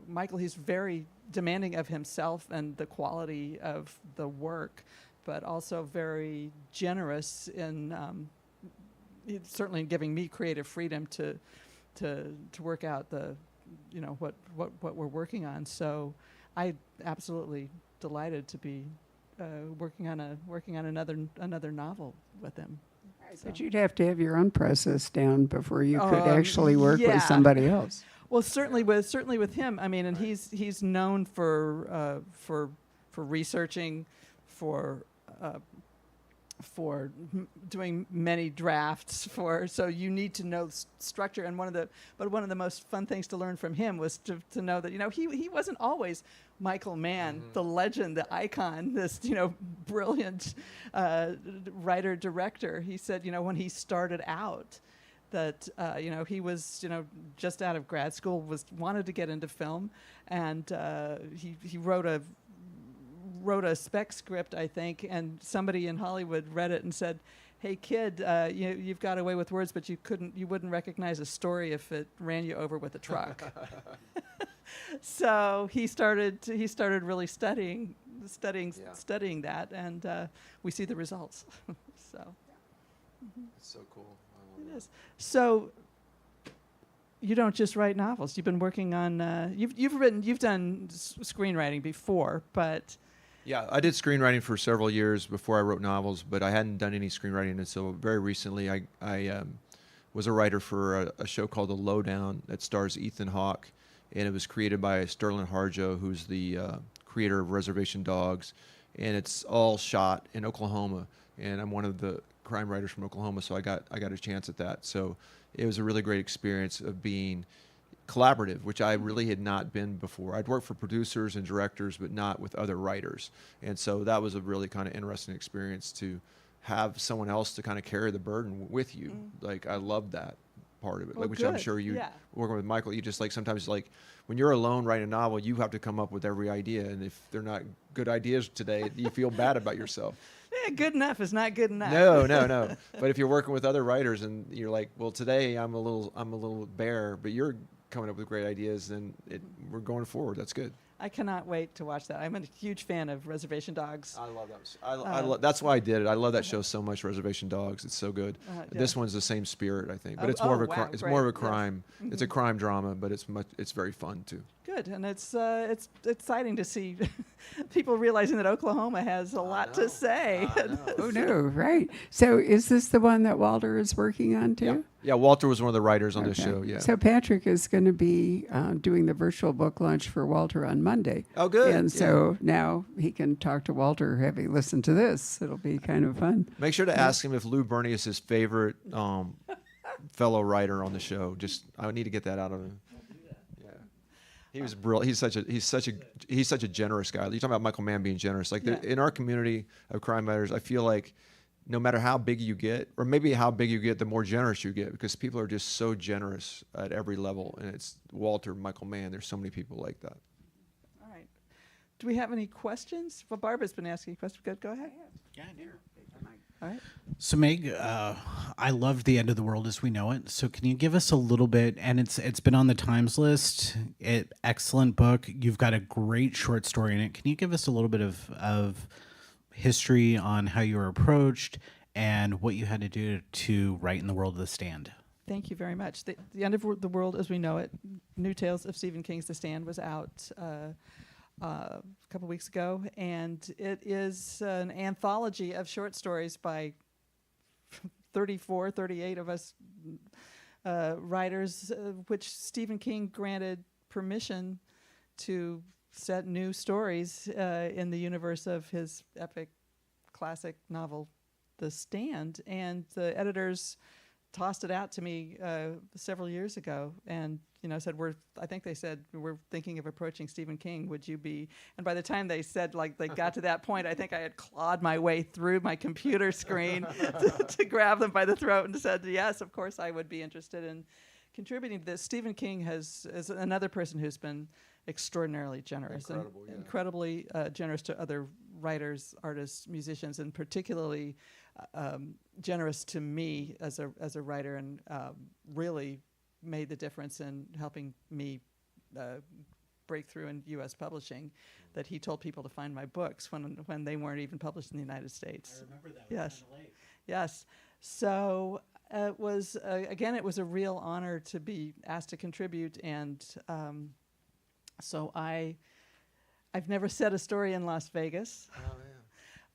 Michael, he's very demanding of himself and the quality of the work, but also very generous in. Certainly in giving me creative freedom to work out the what we're working on. So I absolutely delighted to be working on another novel with him. So. But you'd have to have your own process down before you could actually work yeah. with somebody else. Well, certainly with him. I mean, and he's known for researching, for doing many drafts, so you need to know structure. And one of the most fun things to learn from him was to know that he wasn't always Michael Mann, the legend, the icon, this brilliant writer director. He said when he started out that he was just out of grad school, wanted to get into film, and he wrote a spec script, I think, and somebody in Hollywood read it and said, "Hey kid, you've got away with words, but you wouldn't recognize a story if it ran you over with a truck." So he started really studying that, and we see the results. So It's so cool. it is. So you don't just write novels. You've been working on you've done screenwriting before, but. Yeah, I did screenwriting for several years before I wrote novels, but I hadn't done any screenwriting until very recently. I was a writer for a show called The Lowdown that stars Ethan Hawke, and it was created by Sterling Harjo, who's the creator of Reservation Dogs, and it's all shot in Oklahoma. And I'm one of the crime writers from Oklahoma, so I got a chance at that. So it was a really great experience of being collaborative, which I really had not been before. I'd worked for producers and directors, but not with other writers. And so that was a really kind of interesting experience to have someone else to kind of carry the burden with you. Like, I love that part of it, Well, like, which I'm good. sure you, Yeah. working with Michael, you just like, sometimes like when you're alone writing a novel, you have to come up with every idea. And if they're not good ideas today, you feel bad about yourself. Good enough is not good enough. No. But if you're working with other writers and you're like, well, today I'm a little bare, but you're coming up with great ideas, then we're going forward. That's good. I cannot wait to watch that. I'm a huge fan of Reservation Dogs. I love that. That's why I did it. I love that show so much. Reservation Dogs. It's so good. Yeah. This one's the same spirit, I think, but Oh, it's more of a wow, it's great. more of a Yes. crime. It's a crime drama, but it's very fun too. Good, and it's exciting to see people realizing that Oklahoma has a lot to say. Oh, no, right. So is this the one that Walter is working on too? Yeah, Walter was one of the writers on this Okay. show. Yeah. So Patrick is going to be doing the virtual book launch for Walter on Monday. Oh, good. And so now he can talk to Walter, having listened to this. It'll be kind of fun. Make sure to ask him if Lou Berney is his favorite fellow writer on the show. Just I need to get that out of him. Yeah, he was brilliant. He's such a generous guy. You're talking about Michael Mann being generous. Like Yeah. in our community of crime writers, I feel like no matter how big you get, or maybe how big you get, the more generous you get, because people are just so generous at every level. And it's Walter, Michael Mann. There's so many people like that. All right. Do we have any questions? Well, Barbara's been asking questions. Good, go ahead. Yeah, I do. All right. So Meg, I loved The End of the World as We Know It. So can you give us a little bit, and it's been on the Times list, excellent book. You've got a great short story in it. Can you give us a little bit of history on how you were approached and what you had to do to write in the world of The Stand? Thank you very much. The End of the World as We Know It, New Tales of Stephen King's The Stand, was out a couple weeks ago, and it is an anthology of short stories by 38 of us writers, which Stephen King granted permission to set new stories in the universe of his epic classic novel, The Stand. And the editors tossed it out to me several years ago, and said, I think they said, we're thinking of approaching Stephen King. Would you be? And by the time they said, like, they got to that point, I think I had clawed my way through my computer screen to grab them by the throat and said, yes, of course I would be interested in contributing to this. Stephen King is another person who's been extraordinarily generous, incredibly generous to other writers, artists, musicians, and particularly generous to me as a writer, and really made the difference in helping me break through in U.S. publishing. That he told people to find my books when they weren't even published in the United States. I remember that. Yes. Yes. So it was it was a real honor to be asked to contribute, and so I've never said a story in Las Vegas. Oh, yeah.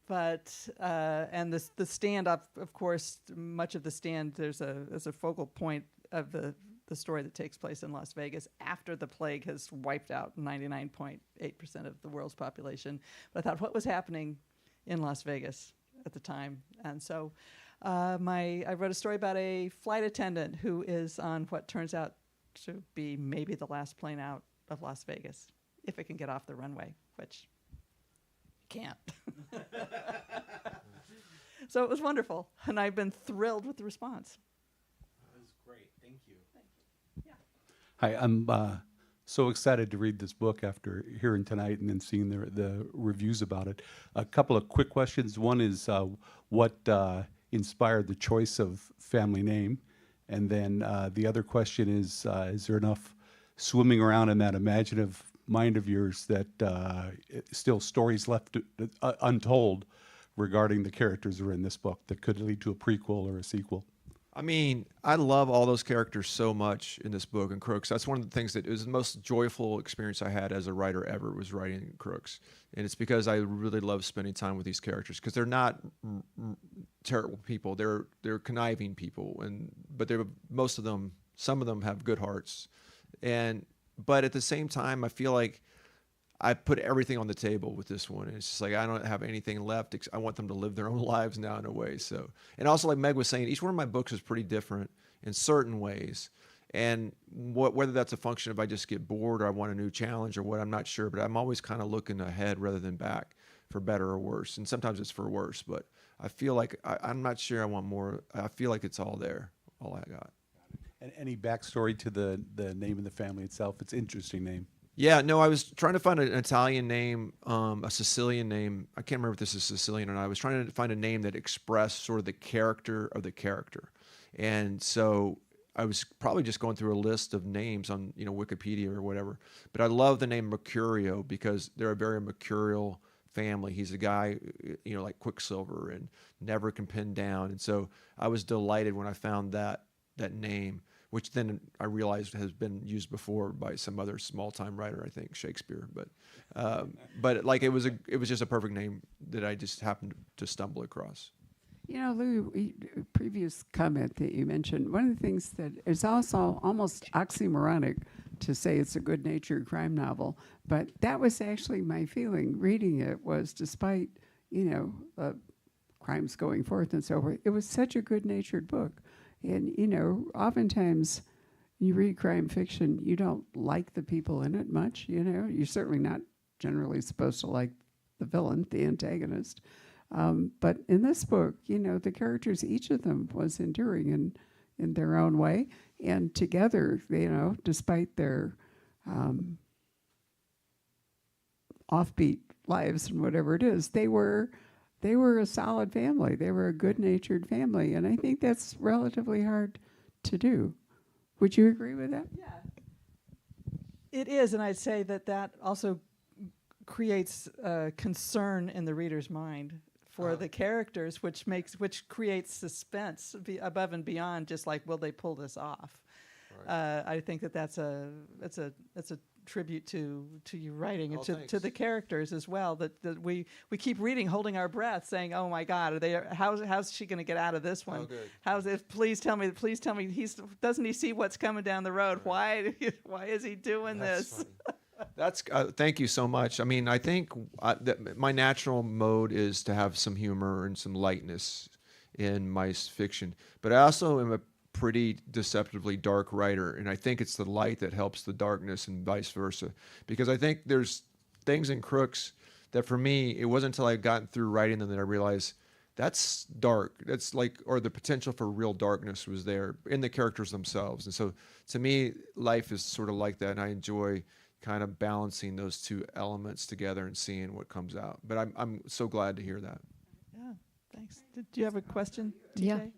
But and the Stand, of course, much of The Stand, there's a focal point of the story that takes place in Las Vegas after the plague has wiped out 99.8% of the world's population. But I thought, what was happening in Las Vegas at the time? And so I wrote a story about a flight attendant who is on what turns out to be maybe the last plane out of Las Vegas, if it can get off the runway, which can't. So it was wonderful, and I've been thrilled with the response. That was great. Thank you. Hi, I'm so excited to read this book after hearing tonight and then seeing the reviews about it. A couple of quick questions. One is what inspired the choice of family name? And then the other question is there enough swimming around in that imaginative mind of yours that still stories left untold regarding the characters that are in this book that could lead to a prequel or a sequel? I mean, I love all those characters so much in this book and Crooks. That's one of the things that it was the most joyful experience I had as a writer ever, was writing Crooks. And it's because I really love spending time with these characters, because they're not terrible people. They're conniving people, but most of them, some of them have good hearts. But at the same time, I feel like I put everything on the table with this one. And it's just like I don't have anything left. I want them to live their own lives now in a way. So, and also like Meg was saying, each one of my books is pretty different in certain ways. And whether that's a function of I just get bored or I want a new challenge or what, I'm not sure. But I'm always kind of looking ahead rather than back, for better or worse. And sometimes it's for worse. But I feel like I'm not sure I want more. I feel like it's all there, all I got. And any backstory to the name of the family itself? It's an interesting name. Yeah, no, I was trying to find an Italian name, a Sicilian name. I can't remember if this is Sicilian or not. I was trying to find a name that expressed sort of the character of the character. And so I was probably just going through a list of names on, Wikipedia or whatever. But I love the name Mercurio because they're a very mercurial family. He's a guy, like Quicksilver and never can pin down. And so I was delighted when I found that name, which then I realized has been used before by some other small-time writer, I think Shakespeare. But like it was just a perfect name that I just happened to stumble across. Lou, previous comment that you mentioned, one of the things that is also almost oxymoronic to say it's a good-natured crime novel, but that was actually my feeling reading it was despite, crimes going forth and so forth, it was such a good-natured book. And, oftentimes you read crime fiction, you don't like the people in it much, You're certainly not generally supposed to like the villain, the antagonist. But in this book, the characters, each of them was enduring in their own way. And together, despite their offbeat lives and whatever it is, they were a solid family. They were a good-natured family. And I think that's relatively hard to do. Would you agree with that? Yeah. It is, and I'd say that also creates concern in the reader's mind for the characters, which creates suspense above and beyond just like, will they pull this off? Right. I think that's a tribute to your writing and to the characters as well. That we keep reading, holding our breath, saying, "Oh my God, how's she going to get out of this one? Oh, good. Please tell me, doesn't he see what's coming down the road? Right. Why is he doing this?" That's thank you so much. I mean, I think that my natural mode is to have some humor and some lightness in my fiction, but I also am a pretty deceptively dark writer, and I think it's the light that helps the darkness and vice versa. Because I think there's things in Crooks that for me, it wasn't until I got through writing them that I realized that's dark. That's like, or the potential for real darkness was there in the characters themselves. And so to me, life is sort of like that, and I enjoy kind of balancing those two elements together and seeing what comes out. But I'm so glad to hear that. Yeah, thanks. Do you have a question, TJ?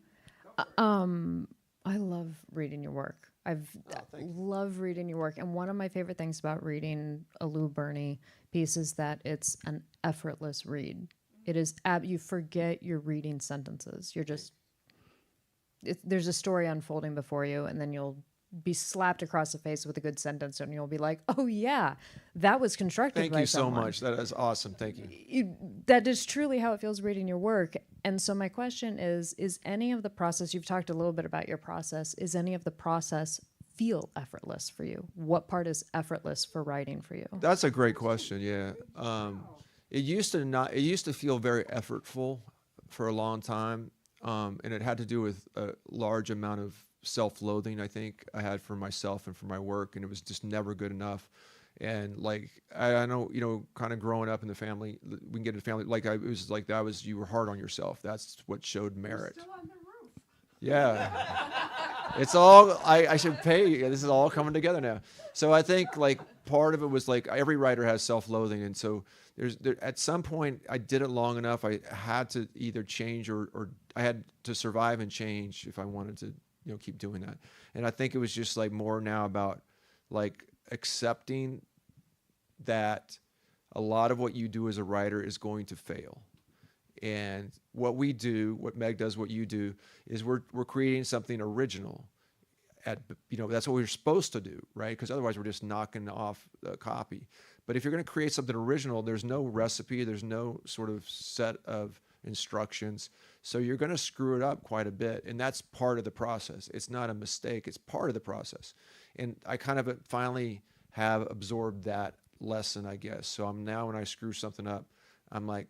Yeah. I love reading your work. Love reading your work. And one of my favorite things about reading a Lou Berney piece is that it's an effortless read. It is, you forget you're reading sentences. You're just, there's a story unfolding before you, and then you'll be slapped across the face with a good sentence, and you'll be like, "Oh yeah, that was constructed Thank by you so someone." much. That is awesome. Thank you. That is truly how it feels reading your work. And so my question is any of the process, you've talked a little bit about your process, is any of the process feel effortless for you? What part is effortless for writing for you? That's a great question. Yeah. It used to feel very effortful for a long time. And it had to do with a large amount of self-loathing I think I had for myself and for my work, and it was just never good enough. And like I know, kind of growing up in the family, we can get a family like it was like that was, you were hard on yourself. That's what showed merit. Still on the roof. Yeah. It's all I should pay. This is all coming together now. So I think like part of it was like every writer has self-loathing, and so at some point I did it long enough. I had to either change or I had to survive and change if I wanted to keep doing that. And I think it was just like more now about like accepting that a lot of what you do as a writer is going to fail. And what we do, what Meg does, what you do, is we're creating something original. That's what we're supposed to do, right? Because otherwise we're just knocking off a copy. But if you're going to create something original, there's no recipe, there's no sort of set of instructions. So you're going to screw it up quite a bit. And that's part of the process. It's not a mistake. It's part of the process. And I kind of finally have absorbed that lesson, I guess. So I'm now when I screw something up, I'm like,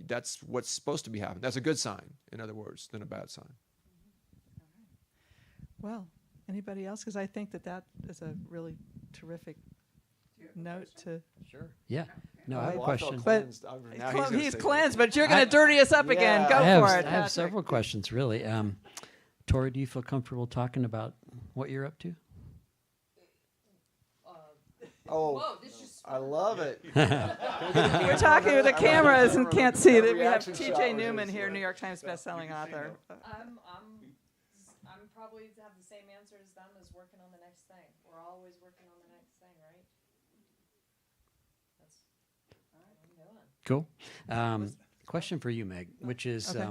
that's what's supposed to be happening. That's a good sign, in other words, than a bad sign. Well, anybody else? Because I think that is a really terrific note to. Sure. Yeah. No, I have a Well, I felt But question. cleansed. Now gonna he's say- cleansed, but you're going to dirty us up again. Yeah. Go I have, for it. I have Patrick. several questions, really. Tori, do you feel comfortable talking about what you're up to? Oh, I love it. We're talking with the cameras and can't see that we have Reaction T.J. shot was Newman just here, like- New York Times bestselling author. I'm probably have the same answer as them as working on the next thing. We're always working on the next thing, right? That's what I'm doing. Cool. Question for you, Meg, which is, Okay.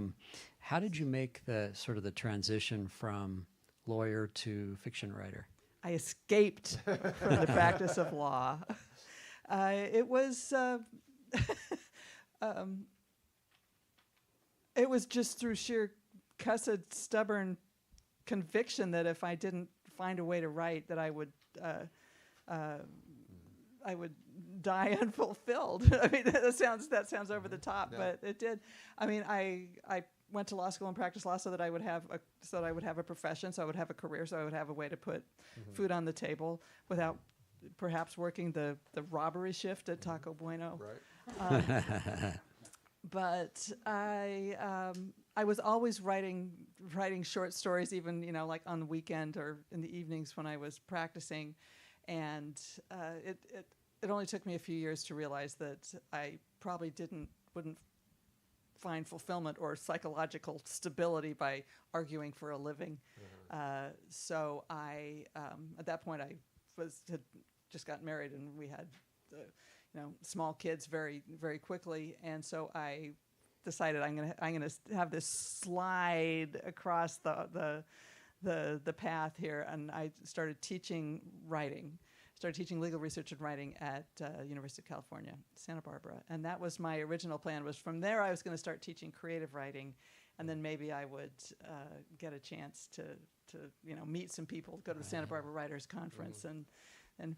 how did you make the sort of the transition from lawyer to fiction writer? I escaped from the practice of law. It was it was just through sheer cussed, stubborn conviction that if I didn't find a way to write, that I would die unfulfilled. I mean, that sounds over the top, Yeah. but it did. I mean, I went to law school and practiced law so that I would have a profession, so I would have a career, so I would have a way to put food on the table without perhaps working the robbery shift at Taco Bueno. Right. But I was always writing short stories, even like on the weekend or in the evenings when I was practicing, and it only took me a few years to realize that I probably wouldn't find fulfillment or psychological stability by arguing for a living. So I at that point I had just got married and we had small kids very, very quickly, and so I decided I'm gonna have this slide across the path here, and I started teaching writing. Started teaching legal research and writing at University of California, Santa Barbara, and that was my original plan. Was from there I was going to start teaching creative writing, and then maybe I would get a chance to meet some people, go to the Santa Barbara Writers Conference, and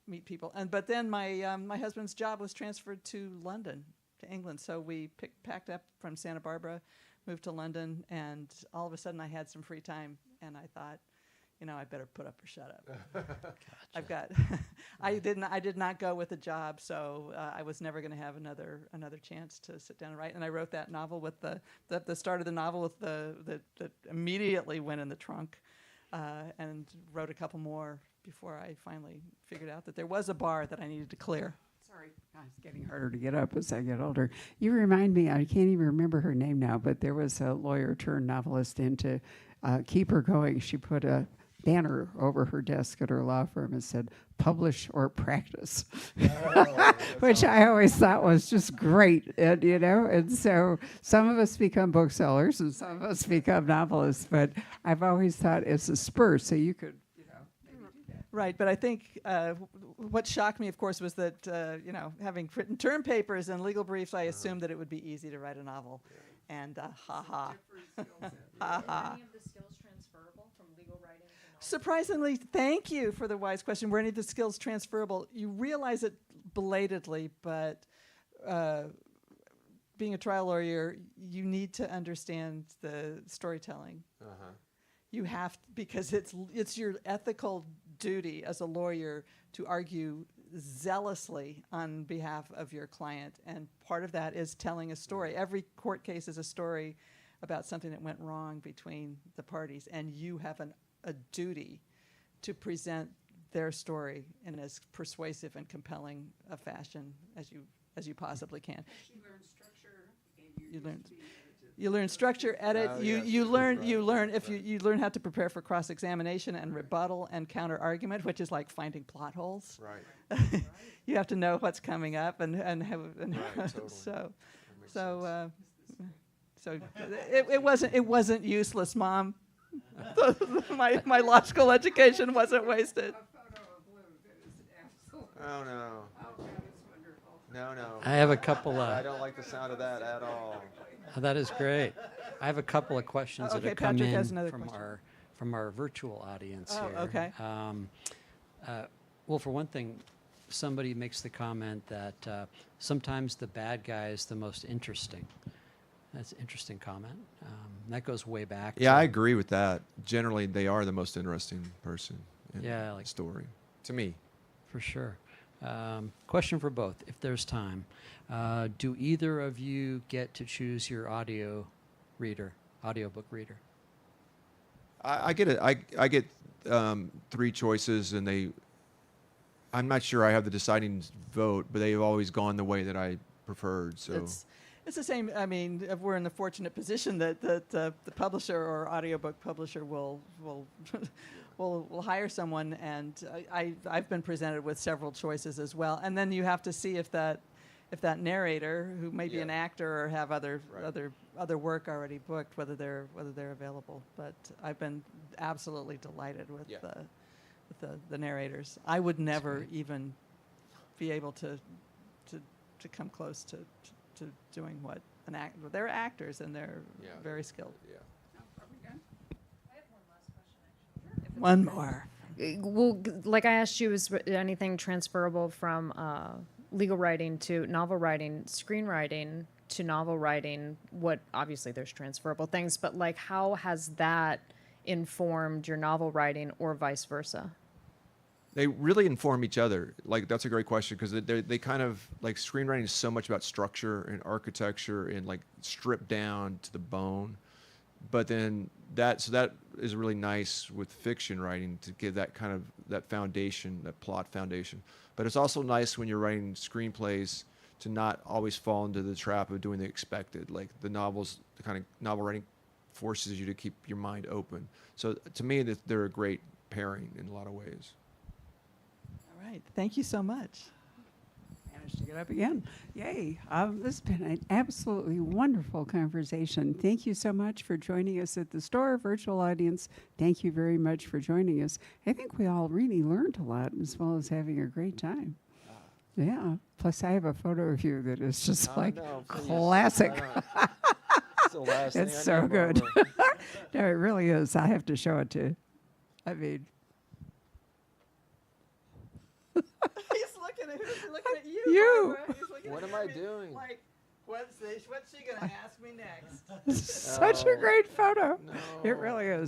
meet people. But then my husband's job was transferred to London, to England. So we packed up from Santa Barbara, moved to London, and all of a sudden I had some free time, and I thought, I better put up or shut up. I've got. I did not go with a job, so I was never going to have another chance to sit down and write. And I wrote that novel with the start of the novel with that immediately went in the trunk, and wrote a couple more before I finally figured out that there was a bar that I needed to clear. Sorry, it's getting harder to get up as I get older. You remind me, I can't even remember her name now, but there was a lawyer turned novelist, and to keep her going, she put a banner over her desk at her law firm and said, "Publish or practice," which I always thought was just great. And, and so some of us become booksellers and some of us become novelists, but I've always thought it's a spur, so you could, Right, but I think what shocked me, of course, was that having written term papers and legal briefs, I assumed that it would be easy to write a novel, and ha ha. Are any of the skills transferable from legal writing to novel? Surprisingly, thank you for the wise question. Were any of the skills transferable? You realize it belatedly, but being a trial lawyer, you need to understand the storytelling. You have to, because it's your ethical duty as a lawyer to argue zealously on behalf of your client, and part of that is telling a story. Every court case is a story about something that went wrong between the parties, and you have a duty to present their story in as persuasive and compelling a fashion as you possibly can. You learn structure, edit. Oh, You yes, you that's learn right, you learn that's if you learn how to prepare for cross-examination and rebuttal and counter argument, which is like finding plot holes. Right. You have to know what's coming up and have Right, totally. so That makes so sense. so it wasn't useless, Mom. my law school education wasn't wasted. Oh no. No. I have a couple. I don't like the sound of that at all. That is great. I have a couple of questions that Okay, have come Patrick in has another from question. our virtual audience Oh, here. okay. Well, for one thing, somebody makes the comment that sometimes the bad guy is the most interesting. That's an interesting comment. That goes way back. Yeah, to- I agree with that. Generally, they are the most interesting person in Yeah, the like- story, to me. For sure. Question for both, if there's time. Do either of you get to choose your audiobook reader? I get it. I get 3 choices, and I'm not sure I have the deciding vote, but they've always gone the way that I preferred. So It's the same. I mean, if we're in the fortunate position that the publisher or audiobook publisher will will hire someone, and I've been presented with several choices as well. And then you have to see if that narrator, who may be an actor or have other work already booked, whether they're available. But I've been absolutely delighted with the narrators. I would never even be able to come close to doing what an actor. They're actors and they're very skilled. Yeah. One more. Well, like I asked you, is anything transferable from legal writing to novel writing, screenwriting to novel writing? What, obviously there's transferable things, but like how has that informed your novel writing or vice versa? They really inform each other. Like, that's a great question, because they kind of, like, screenwriting is so much about structure and architecture and, like, stripped down to the bone. But then that is really nice with fiction writing, to give that kind of, that foundation, that plot foundation. But it's also nice when you're writing screenplays to not always fall into the trap of doing the expected. Like, the kind of novel writing forces you to keep your mind open. So to me, they're a great pairing in a lot of ways. All right. Thank you so much. Managed to get up again. Yay. This has been an absolutely wonderful conversation. Thank you so much for joining us at the store, virtual audience. Thank you very much for joining us. I think we all really learned a lot, as well as having a great time. Yeah. Plus, I have a photo of you that is just classic. It's so good. No, it really is. I have to show it to you. I mean, He's looking at you. You. Barbara. He's looking What at am I you doing? Like, what's she gonna ask me next? such a great photo. No. It really is.